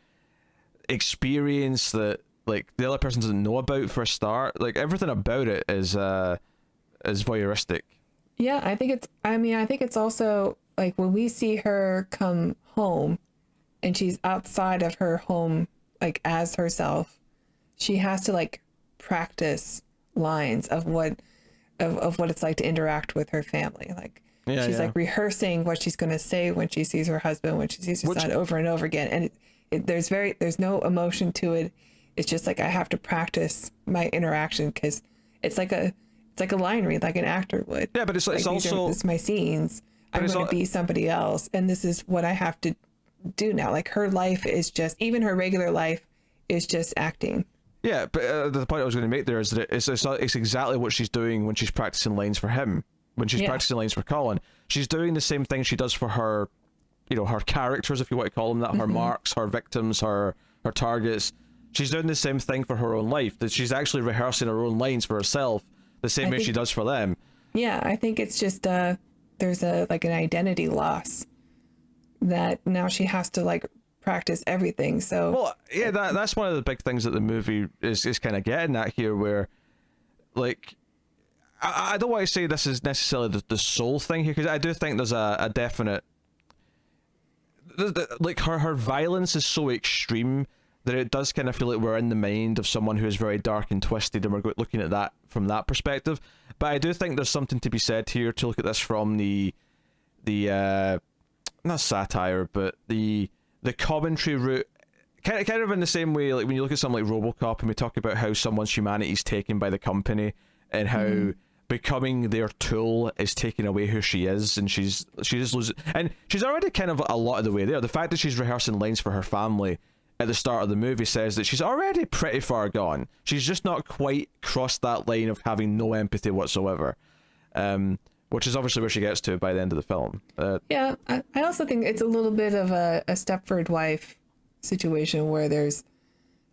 experience that, like, the other person doesn't know about for a start. Like, everything about it is voyeuristic. Yeah, I think it's also like when we see her come home and she's outside of her home, like as herself, she has to like practice lines of what it's like to interact with her family. Like she's like rehearsing what she's going to say when she sees her husband, when she sees her son over and over again. And there's no emotion to it. It's just like I have to practice my interaction because it's like a line read, like an actor would. Yeah, but it's like, also this is my scenes. I'm going to be somebody else, and this is what I have to do now. Like her life is just, even her regular life is just acting. Yeah, but the point I was going to make there is that it's exactly what she's doing when she's practicing lines for him. When she's practicing lines for Colin, she's doing the same thing she does for her, her characters, if you want to call them that, her marks, her victims, her targets. She's doing the same thing for her own life, that she's actually rehearsing her own lines for herself the same way she does for them. Yeah, I think it's just there's an identity loss that now she has to like practice everything. So well, yeah, that's one of the big things that the movie is kind of getting at here, where like I don't want to say this is necessarily the soul thing here, because I do think there's a definite like her violence is so extreme that it does kind of feel like we're in the mind of someone who is very dark and twisted, and we're looking at that from that perspective. But I do think there's something to be said here to look at this from the not satire, but the commentary route, kind of in the same way, like when you look at something like RoboCop and we talk about how someone's humanity is taken by the company and how becoming their tool is taking away who she is, and she just loses, and she's already kind of a lot of the way there. The fact that she's rehearsing lines for her family at the start of the movie says that she's already pretty far gone. She's just not quite crossed that line of having no empathy whatsoever, which is obviously where she gets to by the end of the film. Yeah, I also think it's a little bit of a Stepford wife situation where there's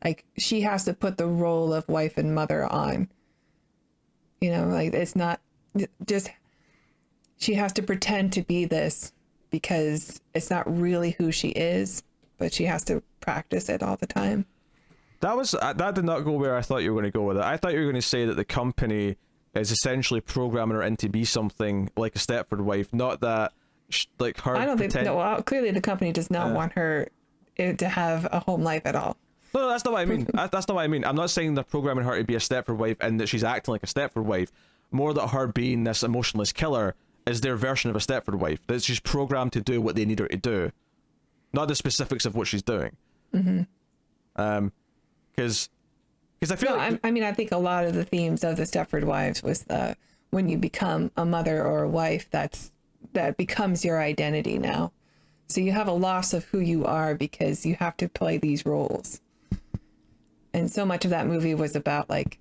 like she has to put the role of wife and mother on. Like it's not just she has to pretend to be this because it's not really who she is, but she has to practice it all the time. That did not go where I thought you were going to go with it. I thought you were going to say that the company is essentially programming her into be something like a Stepford wife, not that like her. I don't think. No, well, clearly the company does not want her to have a home life at all. No, that's not what I mean. That's not what I mean. I'm not saying they're programming her to be a Stepford wife and that she's acting like a Stepford wife. More that her being this emotionless killer is their version of a Stepford wife. That she's programmed to do what they need her to do, not the specifics of what she's doing. Mm-hmm. Because I feel I mean, I think a lot of the themes of the Stepford Wives was when you become a mother or a wife, that becomes your identity now. So you have a loss of who you are because you have to play these roles. And so much of that movie was about like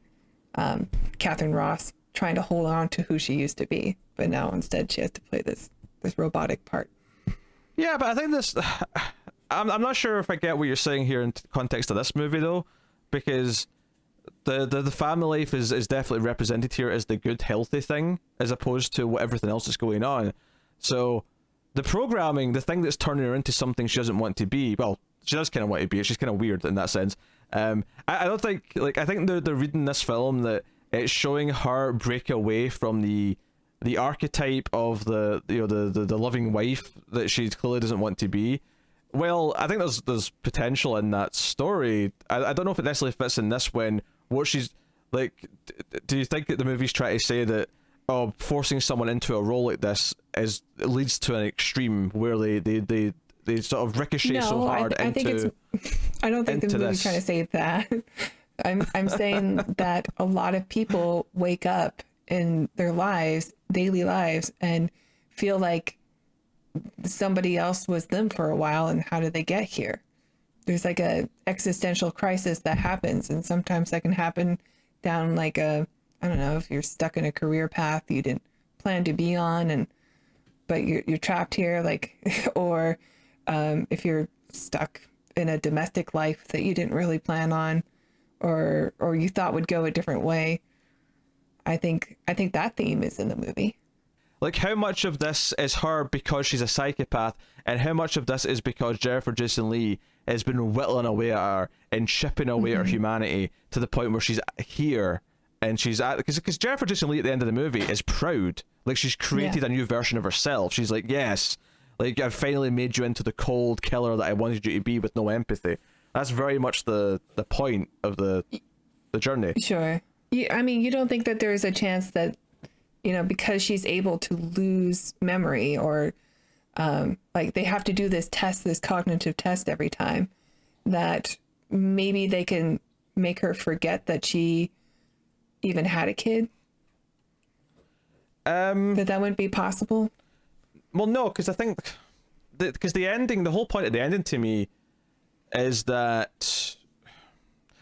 Catherine Ross trying to hold on to who she used to be, but now instead she has to play this robotic part. Yeah, but I think this. I'm not sure if I get what you're saying here in context of this movie though, because the family life is definitely represented here as the good, healthy thing, as opposed to what everything else is going on. So the programming, the thing that's turning her into something she doesn't want to be, well, she does kind of want to be. She's kind of weird in that sense. I don't think, like, I think they're reading this film that it's showing her break away from the archetype of the loving wife that she clearly doesn't want to be. Well, I think there's potential in that story. I don't know if it necessarily fits in this when what she's like. Do you think that the movie's trying to say that forcing someone into a role like this leads to an extreme where they sort of ricochet so hard I think I don't think the movie's trying to say that. I'm saying that a lot of people wake up in their lives, daily lives, and feel like somebody else was them for a while, and how did they get here? There's like a existential crisis that happens, and sometimes that can happen down like I don't know, if you're stuck in a career path you didn't plan to be on, but you're trapped here, like, or if you're stuck in a domestic life that you didn't really plan on, or you thought would go a different way. I think that theme is in the movie. Like, how much of this is her because she's a psychopath, and how much of this is because Jennifer Jason Leigh has been whittling away at her and chipping away at her humanity to the point where she's here and she's at, because Jennifer Jason Leigh at the end of the movie is proud, like she's created a new version of herself. She's like, yes, like I've finally made you into the cold killer that I wanted you to be with no empathy. That's very much the point of the journey. Sure. I mean, you don't think that there's a chance that, because she's able to lose memory, or like they have to do this cognitive test every time, that maybe they can make her forget that she even had a kid? That wouldn't be possible? Well, no, because I think because the ending, the whole point of the ending to me is that,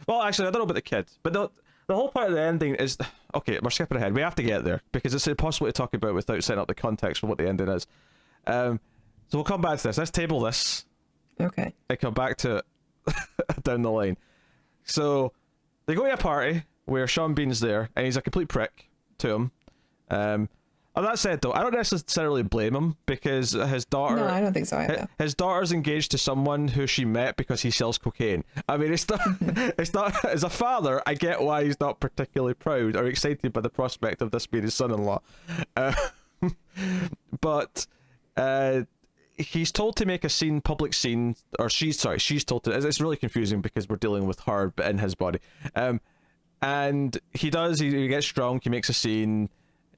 well, actually, I don't know about the kid, but the whole point of the ending is, okay, we're skipping ahead. We have to get there because it's impossible to talk about without setting up the context for what the ending is. So we'll come back to this. Let's table this. Okay. And come back to it down the line. So they go to a party where Sean Bean's there, and he's a complete prick to him. And that said, though, I don't necessarily blame him, because his daughter... No, I don't think so either. His daughter's engaged to someone who she met because he sells cocaine. I mean, it's not... As a father, I get why he's not particularly proud or excited by the prospect of this being his son-in-law. But he's told to make a public scene, or she's told to... It's really confusing because we're dealing with her, but in his body. And he does, he gets drunk, he makes a scene...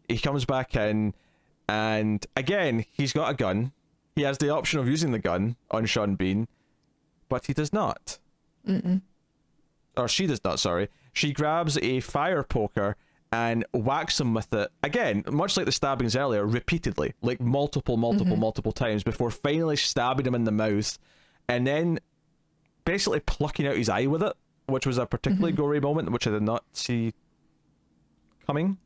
He comes back in, and again, he's got a gun. He has the option of using the gun on Sean Bean, but he does not. Or she does not, sorry. She grabs a fire poker and whacks him with it, again, much like the stabbings earlier, repeatedly, like multiple times, before finally stabbing him in the mouth, and then basically plucking out his eye with it, which was a particularly gory moment, which I did not see coming.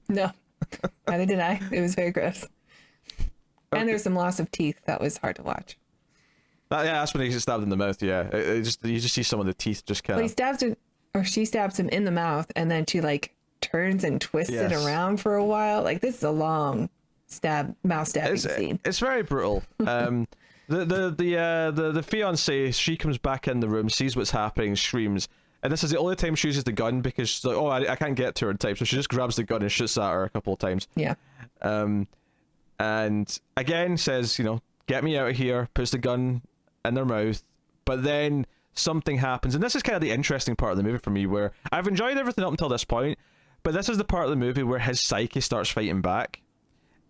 No, neither did I. It was very gross. Okay. And there's some loss of teeth. That was hard to watch. That's when he gets stabbed in the mouth, yeah. You just see some of the teeth just kind of... Well, he stabs him, or she stabs him in the mouth, and then she, like, turns and twists it around for a while. Like, this is a long mouth stabbing scene. It's very brutal. The fiance, she comes back in the room, sees what's happening, screams, and this is the only time she uses the gun because she's like, oh, I can't get to her in time, so she just grabs the gun and shoots at her a couple of times. Yeah. And again says, get me out of here, puts the gun in their mouth, but then something happens, and this is kind of the interesting part of the movie for me, where I've enjoyed everything up until this point, but this is the part of the movie where his psyche starts fighting back,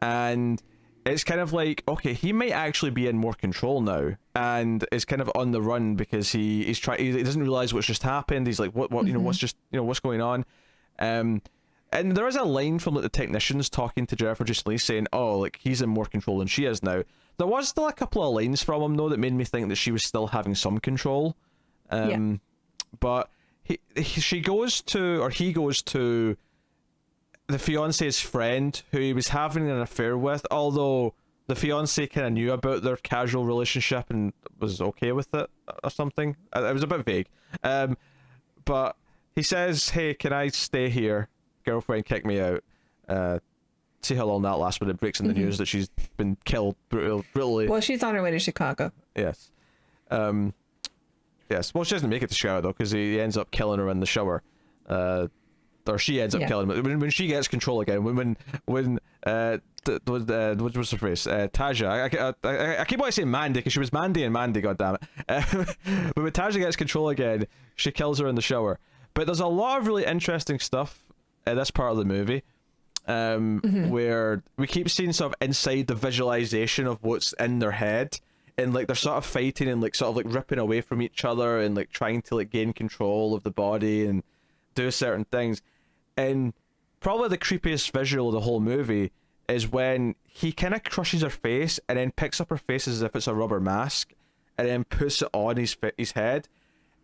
and it's kind of like, okay, he might actually be in more control now, and is kind of on the run because he doesn't realize what's just happened. He's like, what what's going on? And there is a line from like the technicians talking to Jennifer Jason Leigh saying, oh, like he's in more control than she is now. There was still a couple of lines from him though that made me think that she was still having some control. But he goes to the fiance's friend who he was having an affair with, although the fiance kind of knew about their casual relationship and was okay with it or something. It was a bit vague. But he says, hey, can I stay here? Girlfriend kicked me out. See how long that lasts when it breaks in the news that she's been killed brutally. Well, she's on her way to Chicago. Yes. Yes. Well, she doesn't make it to Chicago though, because he ends up killing her in the shower. Or she ends up killing him when she gets control again. When what's her face? Taja. I keep wanting to say Mandy because she was Mandy and Mandy. Goddammit. But when Taja gets control again, she kills her in the shower. But there's a lot of really interesting stuff in this part of the movie, where we keep seeing sort of inside the visualization of what's in their head, and like they're sort of fighting and like sort of like ripping away from each other and like trying to like gain control of the body and do certain things. And probably the creepiest visual of the whole movie is when he kind of crushes her face and then picks up her face as if it's a rubber mask and then puts it on his head,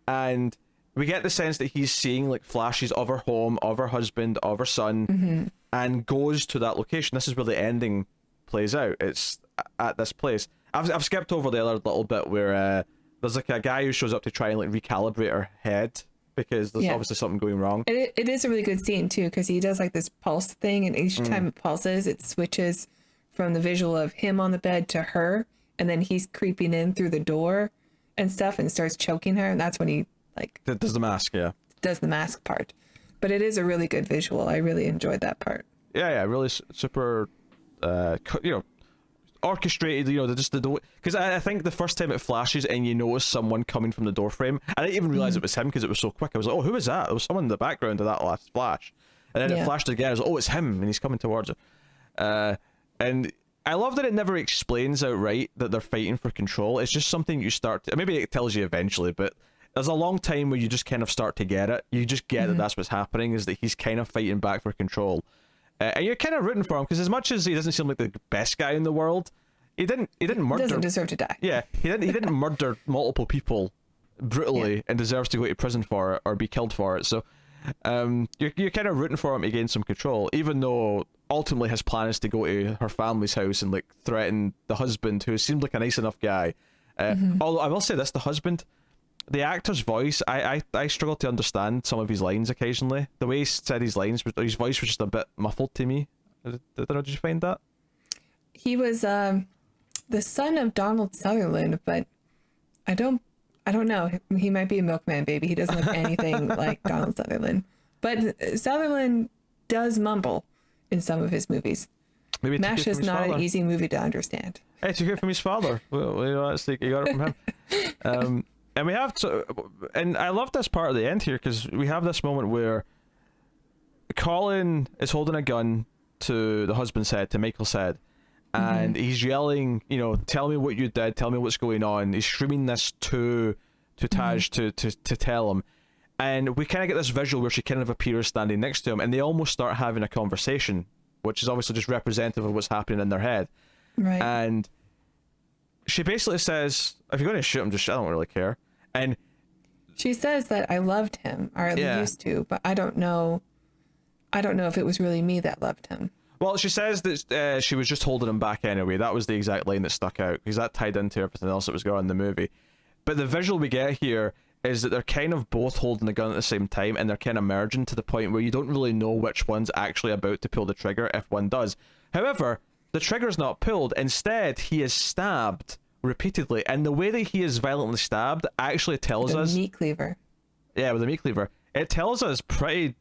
and we get the sense that he's seeing like flashes of her home, of her husband, of her son, and goes to that location. This is where the ending plays out. It's at this place. I've skipped over the other little bit where there's like a guy who shows up to try and like recalibrate her head because there's obviously something going wrong. It is a really good scene too, because he does like this pulse thing, and each time it pulses, it switches from the visual of him on the bed to her, and then he's creeping in through the door and stuff and starts choking her, and that's when he like does the mask does the mask part. But it is a really good visual. I really enjoyed that part. Really super orchestrated, just the because I think the first time it flashes and you notice someone coming from the door frame, I didn't even realize it was him because it was so quick. I was like, oh, who is that? There was someone in the background of that last flash, and then it flashed again. I was like, oh, it's him, and he's coming towards her. And I love that it never explains outright that they're fighting for control. It's just something you start to, maybe it tells you eventually, but there's a long time where you just kind of start to get it. You just get that that's what's happening, is that he's kind of fighting back for control. And you're kind of rooting for him, because as much as he doesn't seem like the best guy in the world, he didn't murder. Doesn't deserve to die. Yeah, he didn't murder multiple people brutally and deserves to go to prison for it or be killed for it. So you're kind of rooting for him to gain some control, even though ultimately his plan is to go to her family's house and like threaten the husband, who seemed like a nice enough guy. Although I will say this, the husband, the actor's voice, I struggled to understand some of his lines occasionally. The way he said his lines, his voice was just a bit muffled to me. Did you find that? He was the son of Donald Sutherland, but I don't know. He might be a milkman baby. He doesn't look anything like Donald Sutherland. But Sutherland does mumble in some of his movies. Maybe MASH is not an easy movie to understand. Hey, to hear from his father. Well, that's like, you got it from him. And we have to, and I love this part of the end here, because we have this moment where Colin is holding a gun to the husband's head, to Michael's head, and he's yelling, tell me what you did, tell me what's going on. He's screaming this to Taj to tell him. And we kind of get this visual where she kind of appears standing next to him, and they almost start having a conversation, which is obviously just representative of what's happening in their head. Right. And she basically says, if you're going to shoot him, just, I don't really care. And she says that I loved him, or I used to, but I don't know if it was really me that loved him. Well, she says that she was just holding him back anyway. That was the exact line that stuck out, because that tied into everything else that was going on in the movie. But the visual we get here is that they're kind of both holding the gun at the same time, and they're kind of merging to the point where you don't really know which one's actually about to pull the trigger, if one does. However, the trigger's not pulled. Instead, he is stabbed repeatedly, and the way that he is violently stabbed actually tells The us, meat cleaver. yeah, with a meat cleaver, it tells us pretty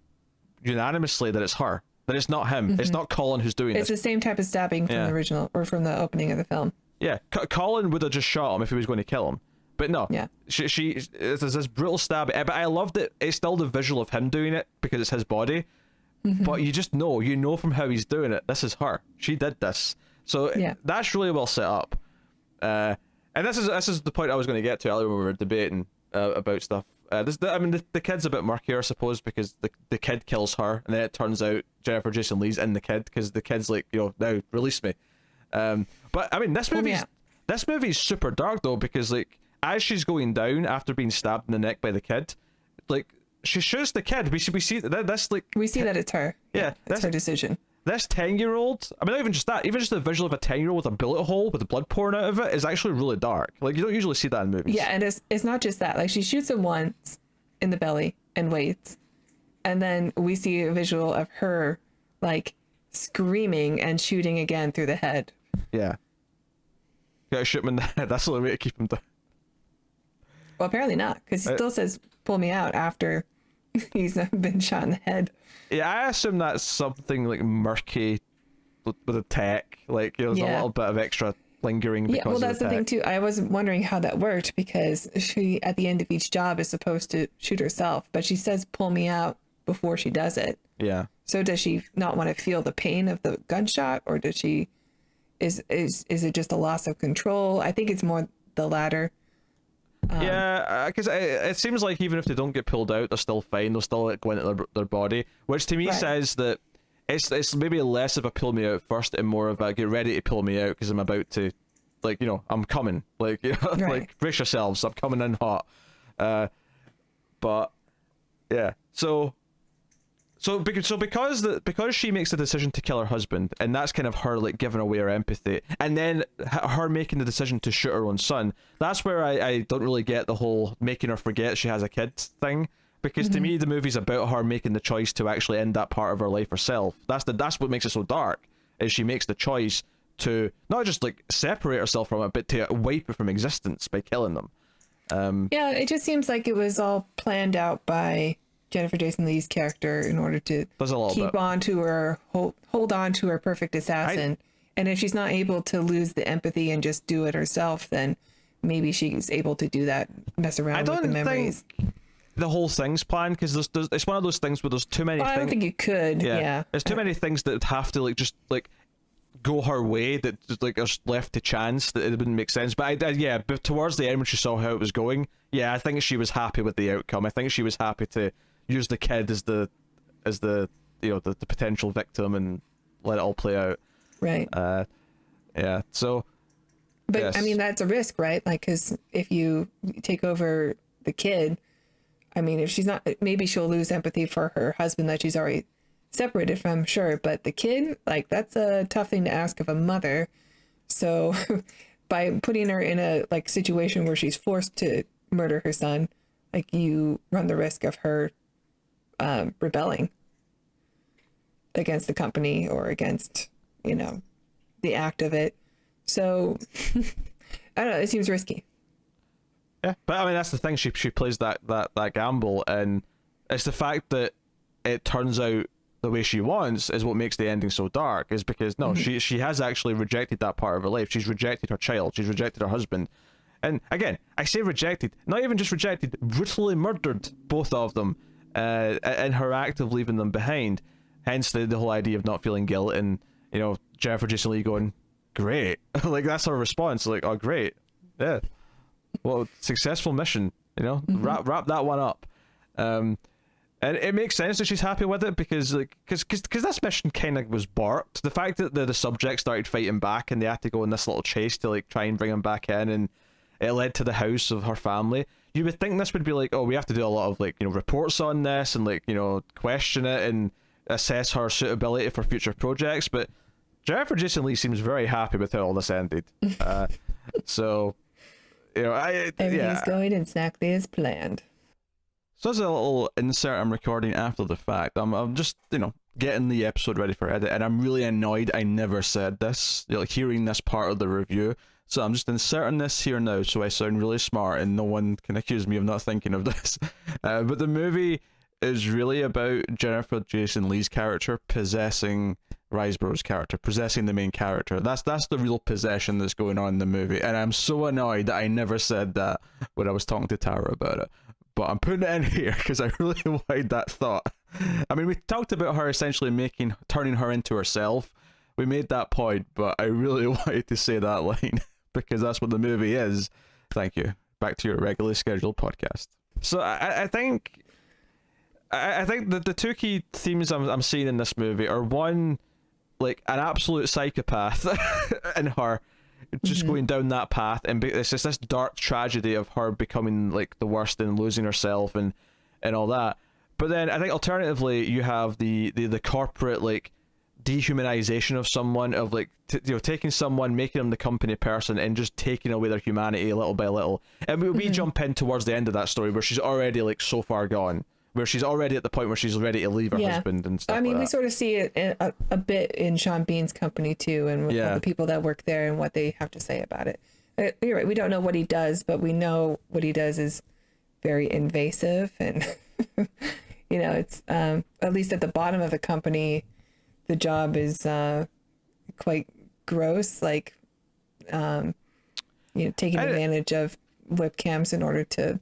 unanimously that it's her, that it's not him, it's not Colin who's doing It's this. the same type of stabbing from Yeah. the original, or from the opening of the film. Yeah, Colin would have just shot him if he was going to kill him, but no. Yeah. She it's this brutal stab, but I loved it. It's still the visual of him doing it because it's his body, but you just know from how he's doing it, this is her. She did this, so Yeah. that's really well set up. And this is the point I was going to get to earlier when we were debating about stuff. The kid's a bit murkier, I suppose, because the kid kills her, and then it turns out Jennifer Jason Leigh's in the kid because the kid's like, now release me. But I mean, this movie's super dark though, because like as she's going down after being stabbed in the neck by the kid, like she shoots the kid. We see that's like We see that it's her. Yeah, it's her decision. this 10-year-old. I mean, not even just that. Even just the visual of a 10-year-old with a bullet hole with the blood pouring out of it is actually really dark. Like you don't usually see that in movies. Yeah, and it's not just that. Like she shoots him once in the belly and waits, and then we see a visual of her like screaming and shooting again through the head. Yeah. Gotta shoot him in the head. That's the only way to keep him down. Well, apparently not, because he still says "pull me out" after he's been shot in the head. Yeah, I assume that's something like murky with a tech. Like there's a little bit of extra lingering because Yeah, well, that's of the thing too. I was wondering how that worked, because she, at the end of each job, is supposed to shoot herself, but she says "pull me out" before she does it. Yeah. So does she not want to feel the pain of the gunshot, or does she? Is it just a loss of control? I think it's more the latter. Yeah, because it seems like even if they don't get pulled out, they're still fine. They'll still like, go into their body, which to me says that it's maybe less of a pull me out first and more of a get ready to pull me out because I'm about to, like, I'm coming. Like, like brace yourselves, I'm coming in hot. But yeah, So because she makes the decision to kill her husband, and that's kind of her like giving away her empathy, and then her making the decision to shoot her own son, that's where I don't really get the whole making her forget she has a kid thing, because to me the movie's about her making the choice to actually end that part of her life herself. That's what makes it so dark, is she makes the choice to not just like separate herself from it, but to wipe it from existence by killing them. Yeah, it just seems like it was all planned out by Jennifer Jason Leigh's character in order to keep on to her, hold on to her perfect assassin. And if she's not able to lose the empathy and just do it herself, then maybe she's able to do that, mess around with the memories. Think the whole thing's planned, because it's one of those things where there's too many things. I don't think you could. Yeah. There's too many things that have to like just like go her way that just like are left to chance, that it wouldn't make sense. But but towards the end when she saw how it was going, I think she was happy with the outcome. I think she was happy to use the kid as the the potential victim and let it all play out. Right. So. But yes. I mean, that's a risk, right? Like, because if you take over the kid, I mean, if she's not, maybe she'll lose empathy for her husband that she's already separated from, sure. But the kid, like, that's a tough thing to ask of a mother. So by putting her in a like situation where she's forced to murder her son, like, you run the risk of her rebelling against the company or against, the act of it. So I don't know, it seems risky. Yeah, but I mean that's the thing. She plays that gamble, and it's the fact that it turns out the way she wants is what makes the ending so dark. Is because she has actually rejected that part of her life. She's rejected her child. She's rejected her husband. And again, I say rejected, not even just rejected, brutally murdered both of them, in her act of leaving them behind. Hence the whole idea of not feeling guilt, and Jennifer Jason Leigh going, great. Like that's her response, like, oh great, yeah, well, successful mission, wrap that one up. And it makes sense that she's happy with it, because this mission kind of was barked. The fact that the subject started fighting back and they had to go on this little chase to like try and bring him back in, and it led to the house of her family. You would think this would be like, oh, we have to do a lot of like reports on this and like question it and assess her suitability for future projects, but Jennifer Jason Leigh seems very happy with how all this ended. So, everything's going exactly as planned. So as a little insert I'm recording after the fact, I'm just getting the episode ready for edit, and I'm really annoyed I never said this. Hearing this part of the review, So I'm just inserting this here now so I sound really smart and no one can accuse me of not thinking of this. But the movie is really about Jennifer Jason Leigh's character possessing Riseborough's character, possessing the main character. That's the real possession that's going on in the movie. And I'm so annoyed that I never said that when I was talking to Tara about it. But I'm putting it in here because I really wanted that thought. I mean, we talked about her essentially turning her into herself. We made that point, but I really wanted to say that line because that's what the movie is. Thank you. Back to your regularly scheduled podcast. So I think that the two key themes I'm seeing in this movie are, one, like an absolute psychopath in her, just going down that path, and it's just this dark tragedy of her becoming like the worst and losing herself and all that. But then I think alternatively you have the corporate like dehumanization of someone, of like taking someone, making them the company person, and just taking away their humanity little by little. And we jump in towards the end of that story where she's already like so far gone, where she's already at the point where she's ready to leave her husband and stuff. I mean, we sort of see it a bit in Sean Bean's company too, and with all the people that work there and what they have to say about it. You're right. We don't know what he does, but we know what he does is very invasive, and it's at least at the bottom of the company, the job is quite gross, like taking advantage of webcams in order to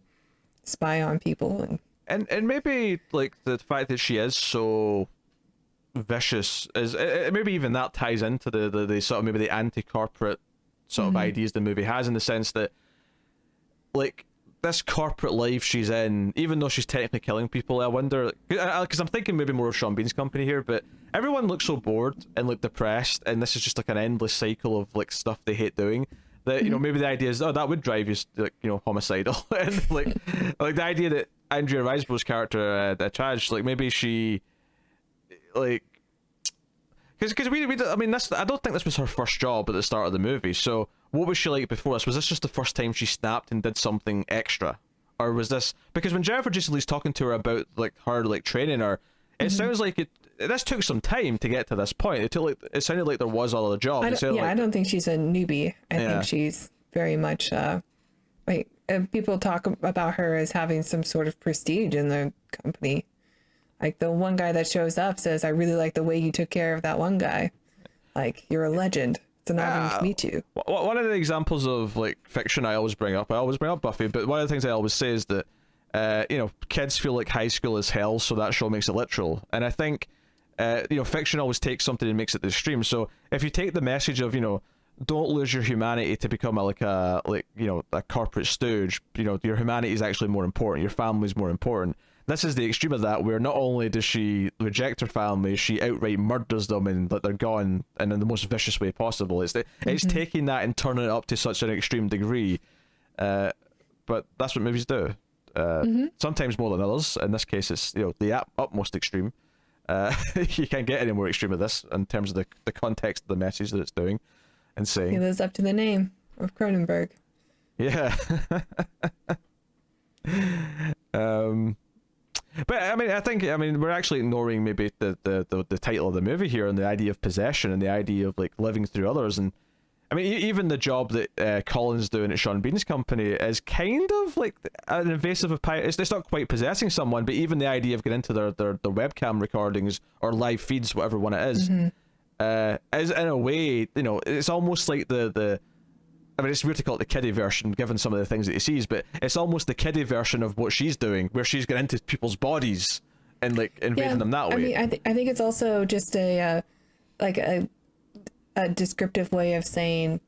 spy on people, and maybe like the fact that she is so vicious is maybe even that ties into the sort of maybe the anti-corporate sort of ideas the movie has, in the sense that like this corporate life she's in, even though she's technically killing people, I wonder, because I'm thinking maybe more of Sean Bean's company here, but everyone looks so bored and like depressed, and this is just like an endless cycle of like stuff they hate doing, that maybe the idea is, that would drive you like homicidal. And like the idea that Andrea Riseborough's character Chaj, like maybe she like, because we I mean, I don't think this was her first job at the start of the movie. So what was she like before this? Was this just the first time she snapped and did something extra, or was this, because when Jennifer Jason Leigh's talking to her about like her like training her, it sounds like this took some time to get to this point. It sounded like there was other jobs. I don't think she's a newbie. I think she's very much people talk about her as having some sort of prestige in the company. Like the one guy that shows up says, "I really like the way you took care of that one guy. Like, you're a legend. It's an honor to meet you." One of the examples of like fiction I always bring up Buffy, but one of the things I always say is that kids feel like high school is hell, so that show makes it literal. And I think fiction always takes something and makes it extreme. So if you take the message of don't lose your humanity to become a corporate stooge, your humanity is actually more important, your family is more important. This is the extreme of that, where not only does she reject her family, she outright murders them and they're gone, and in the most vicious way possible. It's taking that and turning it up to such an extreme degree. But that's what movies do. Sometimes more than others. In this case, it's the utmost extreme. You can't get any more extreme of this in terms of the context of the message that it's doing and saying. He lives up to the name of Cronenberg. Yeah. But I think we're actually ignoring maybe the title of the movie here, and the idea of possession and the idea of like living through others. And even the job that Colin's doing at Sean Bean's company is kind of like an invasive of it's not quite possessing someone, but even the idea of getting into their webcam recordings or live feeds, whatever one it is in a way, it's almost like it's weird to call it the kiddie version, given some of the things that he sees, but it's almost the kiddie version of what she's doing, where she's getting into people's bodies and like invading them that way. I think it's also just a descriptive way of saying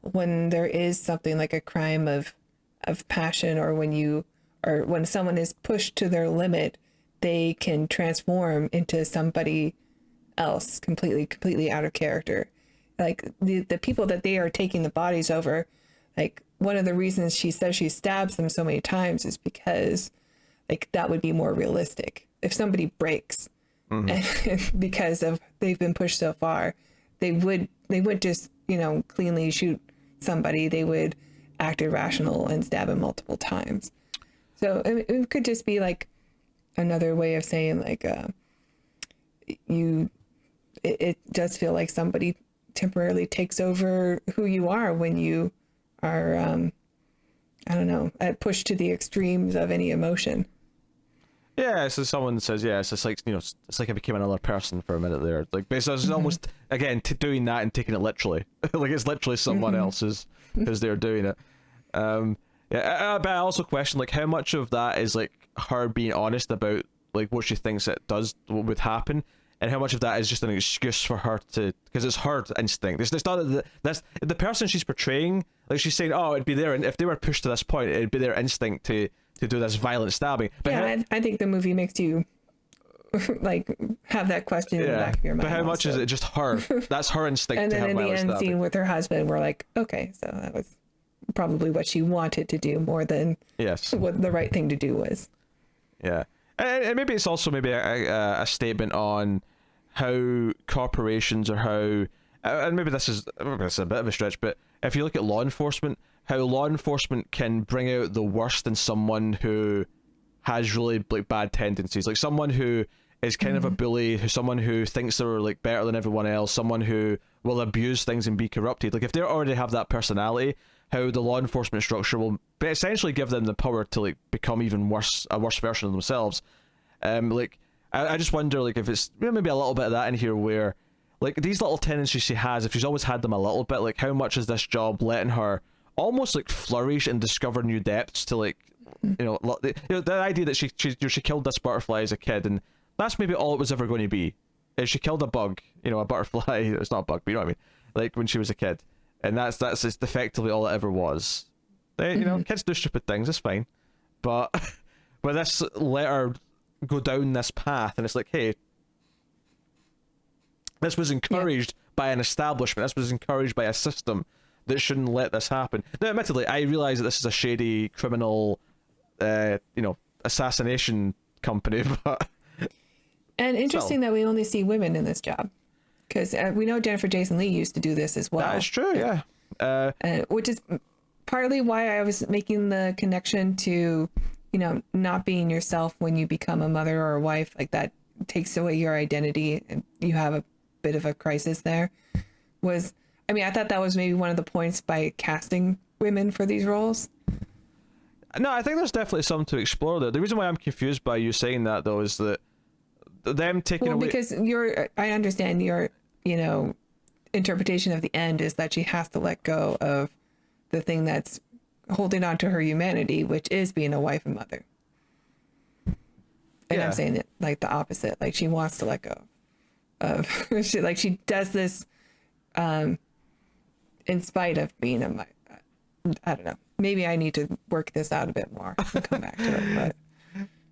when there is something like a crime of passion, or when someone is pushed to their limit, they can transform into somebody else completely out of character. Like the people that they are taking the bodies over, like one of the reasons she says she stabs them so many times is because like that would be more realistic. If somebody breaks and because of they've been pushed so far, they would just cleanly shoot somebody. They would act irrational and stab him multiple times. So it could just be like another way of saying like it does feel like somebody temporarily takes over who you are when you I don't know, pushed to the extremes of any emotion. Yeah, so someone says, yeah, it's just like, it's like I became another person for a minute there. Like, basically, it's almost, again, doing that and taking it literally. Like, it's literally someone else who's there doing it. Yeah, but I also question, like, how much of that is, like, her being honest about, like, what she thinks would happen, and how much of that is just an excuse for her to, because it's her instinct. It's not that's the person she's portraying. Like, she's saying, oh, it'd be there, and if they were pushed to this point, it'd be their instinct to do this violent stabbing. But yeah, I think the movie makes you like have that question in the back of your mind. But how much is it just her? That's her instinct. And to then have in the end scene with her husband, we're like, okay, so that was probably what she wanted to do more than what the right thing to do was. Yeah. And maybe it's also maybe a statement on how corporations or how, and maybe this is a bit of a stretch, but if you look at law enforcement, how law enforcement can bring out the worst in someone who has really like bad tendencies, like someone who is kind of a bully, someone who thinks they're like better than everyone else, someone who will abuse things and be corrupted. Like if they already have that personality, how the law enforcement structure will essentially give them the power to like become even worse, a worse version of themselves. Like I just wonder, like, if it's maybe a little bit of that in here where, like, these little tendencies she has, if she's always had them a little bit, like, how much is this job letting her almost like flourish and discover new depths to, like, the idea that she killed this butterfly as a kid, and that's maybe all it was ever going to be, is she killed a bug, a butterfly. It's not a bug, but you know what I mean, like when she was a kid, and that's just effectively all it ever was. Kids do stupid things, it's fine, but this let her go down this path, and it's like, hey, this was encouraged by an establishment, this was encouraged by a system that shouldn't let this happen. Now, admittedly, I realize that this is a shady criminal assassination company, but and interesting that we only see women in this job, because we know Jennifer Jason Leigh used to do this as well. That is true, yeah. Which is partly why I was making the connection to not being yourself when you become a mother or a wife. Like, that takes away your identity and you have a bit of a crisis there. I thought that was maybe one of the points by casting women for these roles. No, I think there's definitely something to explore there. The reason why I'm confused by you saying that, though, is that them taking away... because I understand your, interpretation of the end is that she has to let go of the thing that's holding on to her humanity, which is being a wife and mother. And I'm saying it like the opposite. Like, she wants to let go of she does this in spite of being I don't know. Maybe I need to work this out a bit more and come back to it. But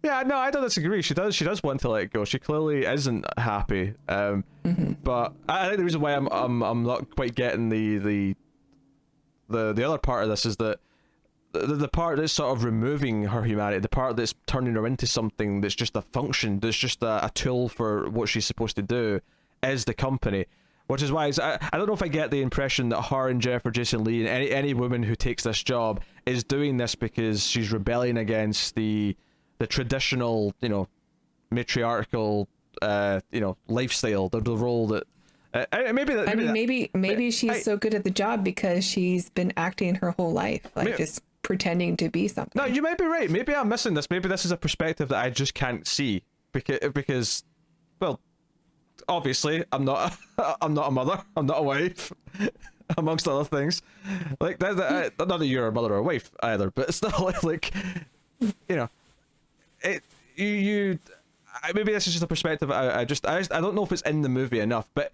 yeah, no, I don't disagree. She does want to let it go. She clearly isn't happy. But I think the reason why I'm not quite getting the other part of this is that the part that's sort of removing her humanity, the part that's turning her into something that's just a function, that's just a tool for what she's supposed to do, is the company. Which is why I don't know if I get the impression that her and Jennifer Jason Leigh and any woman who takes this job is doing this because she's rebelling against the traditional, matriarchal, lifestyle, the role that. Maybe she's so good at the job because she's been acting her whole life, just pretending to be something. No, you might be right. Maybe I'm missing this. Maybe this is a perspective that I just can't see because well, obviously I'm not a mother. I'm not a wife, amongst other things. Like that not that you're a mother or a wife either, but it's not like maybe this is just a perspective. I don't know if it's in the movie enough, but.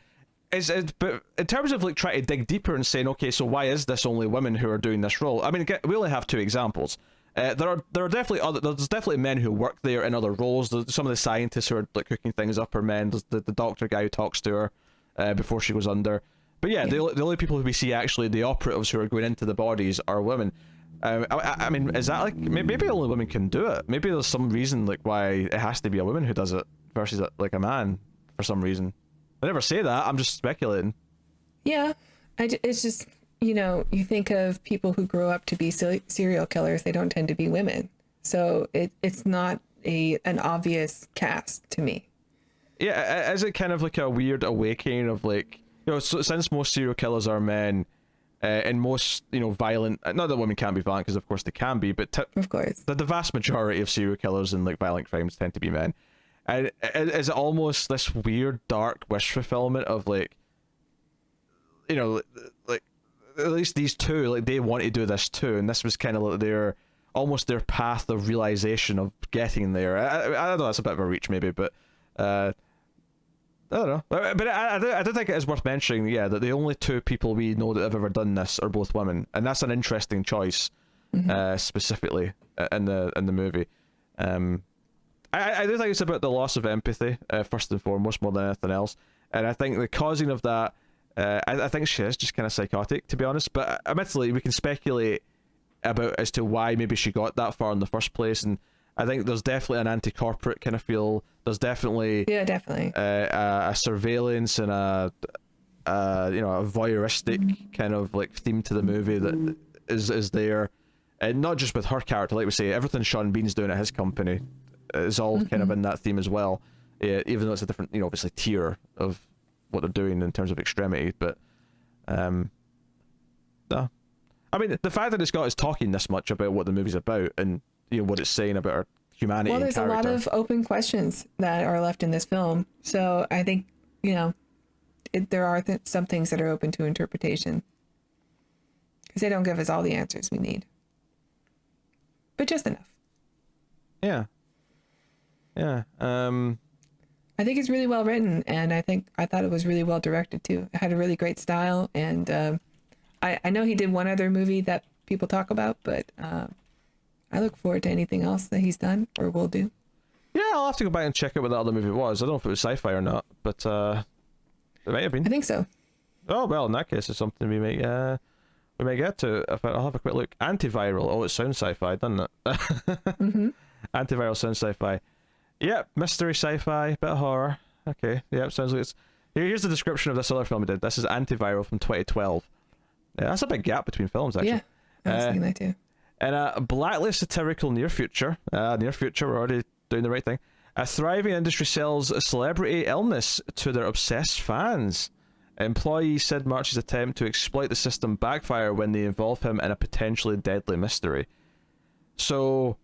But in terms of like trying to dig deeper and saying, okay, so why is this only women who are doing this role? I mean, we only have two examples. There are definitely there's definitely men who work there in other roles. Some of the scientists who are like cooking things up are men. There's the doctor guy who talks to her before she goes under. But yeah, the only people who we see actually, the operatives who are going into the bodies, are women. I mean, is that like maybe only women can do it? Maybe there's some reason like why it has to be a woman who does it versus like a man for some reason. I never say that. I'm just speculating. Yeah, it's just, you think of people who grow up to be serial killers. They don't tend to be women. So it's not an obvious cast to me. Yeah, is it kind of like a weird awakening of like, so since most serial killers are men, in most, violent, not that women can't be violent, because of course they can be, but Of course. the vast majority of serial killers and like violent crimes tend to be men. And is it almost this weird dark wish fulfillment of like, like at least these two, like they want to do this too, and this was kind of like their path of realization of getting there. I don't know, that's a bit of a reach maybe, but I don't know. But I do think it is worth mentioning, that the only two people we know that have ever done this are both women, and that's an interesting choice, specifically in the movie. I do think it's about the loss of empathy, first and foremost, more than anything else, and I think the causing of that, I think she is just kind of psychotic, to be honest. But admittedly, we can speculate about as to why maybe she got that far in the first place, and I think there's definitely an anti-corporate kind of feel. There's definitely a surveillance and a voyeuristic kind of like theme to the movie that is there, and not just with her character. Like we say, everything Sean Bean's doing at his company is all kind of in that theme as well. Even though it's a different, obviously tier of what they're doing in terms of extremity, but no. I mean, the fact that it's got us talking this much about what the movie's about and what it's saying about our humanity. Well, there's a lot of open questions that are left in this film, so I think there are some things that are open to interpretation because they don't give us all the answers we need, but just enough. Yeah. I think it's really well written, and I thought it was really well directed too. It had a really great style, and I know he did one other movie that people talk about, but I look forward to anything else that he's done or will do. Yeah, I'll have to go back and check out what that other movie was. I don't know if it was sci-fi or not, but it might have been. I think so. Oh well, in that case, it's something we might get to. I'll have a quick look. Antiviral. Oh, it sounds sci-fi, doesn't it? Antiviral sounds sci-fi. Yep, mystery sci-fi, bit of horror. Okay, yep, sounds like it's... Here's the description of this other film we did. This is Antiviral from 2012. Yeah, that's a big gap between films, actually. Yeah, I was thinking that too. In a blackly satirical near future, we're already doing the right thing, a thriving industry sells a celebrity illness to their obsessed fans. Employee Sid March's attempt to exploit the system backfire when they involve him in a potentially deadly mystery. So...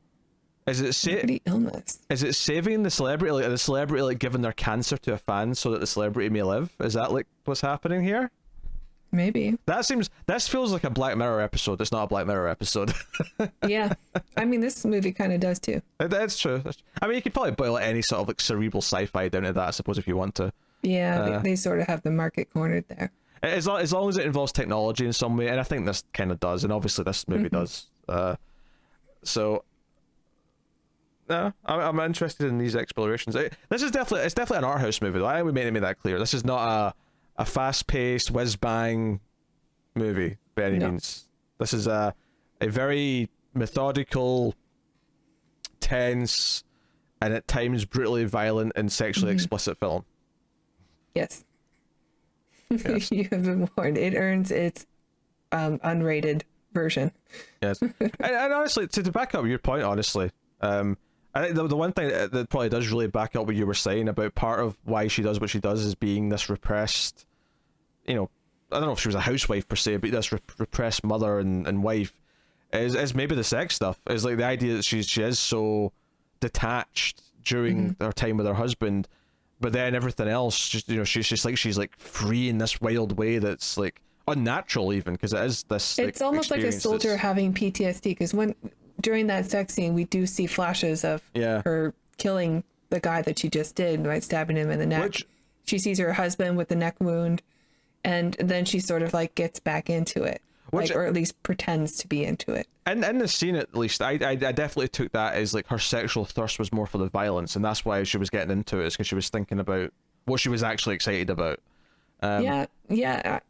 Is it illness? Is it saving the celebrity, like the celebrity like giving their cancer to a fan so that the celebrity may live? Is that like what's happening here? Maybe. This feels like a Black Mirror episode. It's not a Black Mirror episode. Yeah, I mean this movie kind of does too. That's true. I mean, you could probably boil any sort of like cerebral sci-fi down to that, I suppose, if you want to. Yeah, they sort of have the market cornered there. As long as it involves technology in some way, and I think this kind of does, and obviously this movie does. So. No, I'm interested in these explorations. This is definitely an art house movie, though. I think we made that clear. This is not a fast-paced whiz bang movie by any means. This is a very methodical, tense, and at times brutally violent and sexually explicit film. Yes. You have been warned. It earns its unrated version. Yes, and honestly, to back up your point, honestly. I think the one thing that probably does really back up what you were saying about part of why she does what she does is being this repressed, I don't know if she was a housewife per se, but this repressed mother and wife is maybe the sex stuff. Is like the idea that she is so detached during her time with her husband, but then everything else, just she's like free in this wild way that's like unnatural even, because it is this. It's like, almost like a soldier having PTSD, because during that sex scene, we do see flashes of her killing the guy that she just did by stabbing him in the neck. She sees her husband with the neck wound, and then she sort of like gets back into it, or at least pretends to be into it. And in the scene, at least, I definitely took that as like her sexual thirst was more for the violence, and that's why she was getting into it, is because she was thinking about what she was actually excited about. I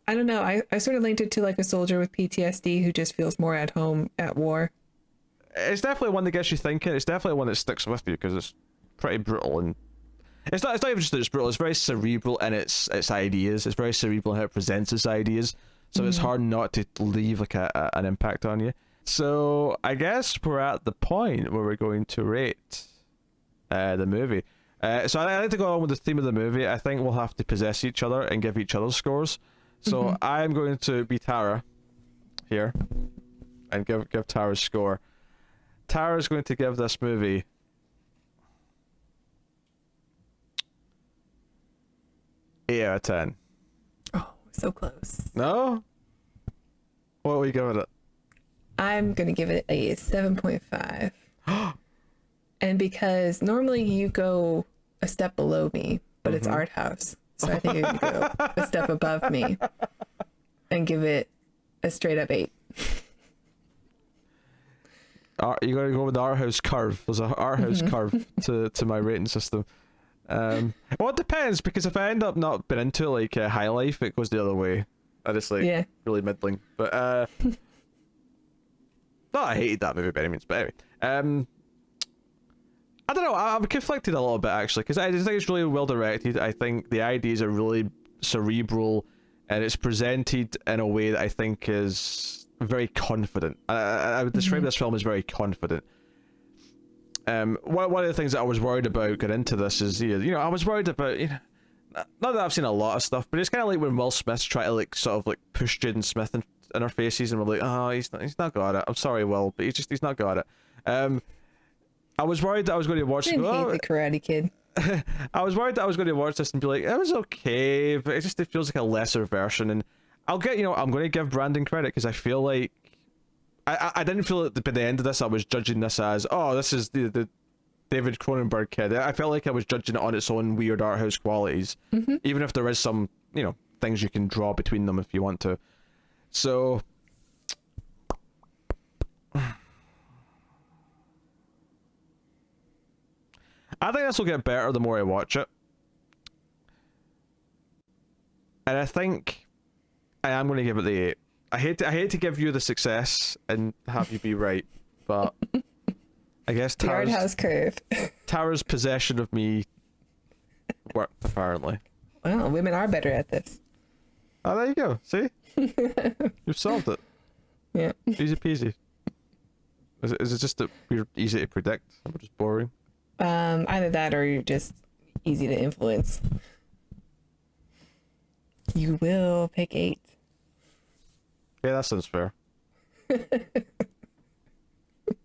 don't know. I sort of linked it to like a soldier with PTSD who just feels more at home at war. It's definitely one that gets you thinking. It's definitely one that sticks with you because it's pretty brutal, and it's not even just that it's brutal. It's very cerebral in its ideas. It's very cerebral in how it presents its ideas. So it's hard not to leave like an impact on you. So I guess we're at the point where we're going to rate the movie. So I like to go on with the theme of the movie. I think we'll have to possess each other and give each other scores. So I'm going to be Tara. here and give Tara's score. Tara's going to give this movie 8 out of 10. Oh, so close. No? What are we giving it? I'm going to give it a 7.5. And because normally you go a step below me, but it's art house. So I think you're going to go a step above me and give it a straight up 8. You gotta go with the art house curve. There's an art house curve to my rating system. Well, it depends, because if I end up not being into like High Life, it goes the other way. And it's like really middling. But no, I hated that movie by any means. But anyway, I don't know. I'm conflicted a little bit actually, because I just think it's really well directed. I think the ideas are really cerebral, and it's presented in a way that I think is very confident. I would describe this film as very confident. One of the things that I was worried about going into this is, I was worried about, not that I've seen a lot of stuff, but it's kind of like when Will Smith's try to like sort of like push Jaden Smith in our faces, and we're like, oh, he's not got it. I'm sorry, Will, but he's not got it. I was worried that I was going to watch. I didn't hate the Karate Kid. I was worried that I was going to watch this and be like, it was okay, but it feels like a lesser version. And I'm going to give Brandon credit, because I feel like I didn't feel that by the end of this I was judging this as, oh, this is the David Cronenberg kid. I felt like I was judging it on its own weird art house qualities, even if there is some, things you can draw between them if you want to. So I think this will get better the more I watch it. And I think I am going to give it the 8. I hate to give you the success and have you be right, but I guess The art house curve. Tara's possession of me worked, apparently. Well, women are better at this. Oh, there you go. See? You've solved it. Yeah. Easy peasy. Is it just that we're easy to predict and we're just boring? Either that or you're just easy to influence. You will pick 8. Yeah, that sounds fair.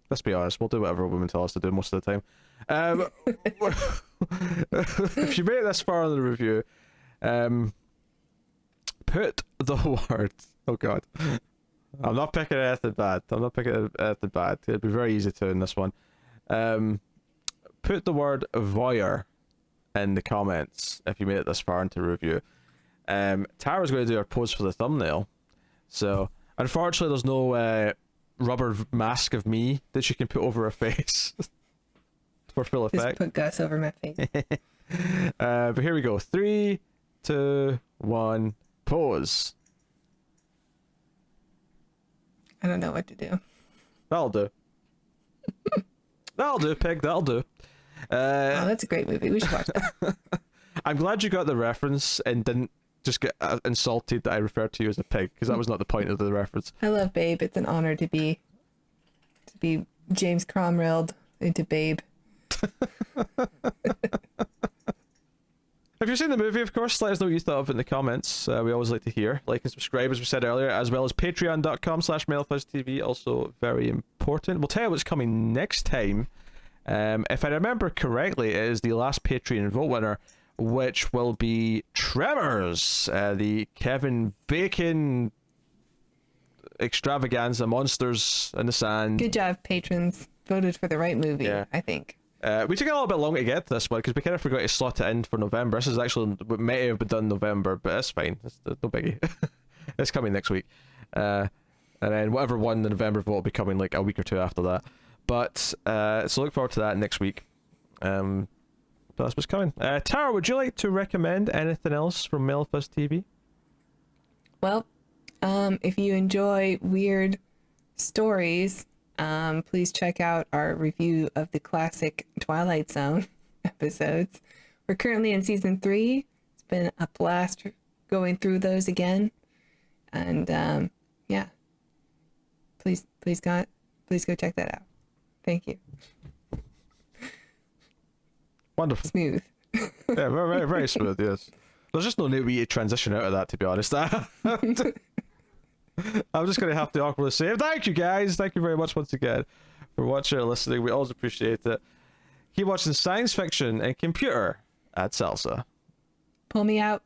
Let's be honest, we'll do whatever women tell us to do most of the time. If you made it this far in the review, put the word... Oh god. I'm not picking anything bad. It'd be very easy to in this one. Put the word voyeur in the comments if you made it this far into the review. Tara's going to do her pose for the thumbnail. So, unfortunately, there's no rubber mask of me that she can put over her face for full effect. Just put Gus over my face. But here we go. 3, 2, 1, pose. I don't know what to do. That'll do. That'll do, pig. That'll do. Oh, that's a great movie. We should watch that. I'm glad you got the reference and didn't just get insulted that I referred to you as a pig, because that was not the point of the reference. I love Babe. It's an honor to be James Cromwell into Babe. If you've seen the movie, of course, let us know what you thought of it in the comments. We always like to hear. Like and subscribe, as we said earlier, as well as patreon.com/MailFuzzTV. Also very important. We'll tell you what's coming next time. If I remember correctly, it is the last Patreon vote winner, which will be Tremors, the Kevin Bacon extravaganza, monsters in the sand. Good job, patrons. Voted for the right movie, Yeah. I think. We took a little bit longer to get to this one because we kind of forgot to slot it in for November. This is actually what may have been done in November, but it's fine. It's no biggie. It's coming next week. And then whatever won the November vote will be coming like a week or two after that. But so look forward to that next week. But that's what's coming. Tara, would you like to recommend anything else from MailFuzz TV? Well, if you enjoy weird stories, please check out our review of the classic Twilight Zone episodes. We're currently in season 3. It's been a blast going through those again. And yeah, please go check that out. Thank you. Wonderful. Smooth. Yeah, very, very, very smooth, yes. There's just no need to transition out of that, to be honest. I'm just going to have to awkwardly say thank you, guys. Thank you very much once again for watching or listening. We always appreciate it. Keep watching science fiction and computer at Salsa. Pull me out.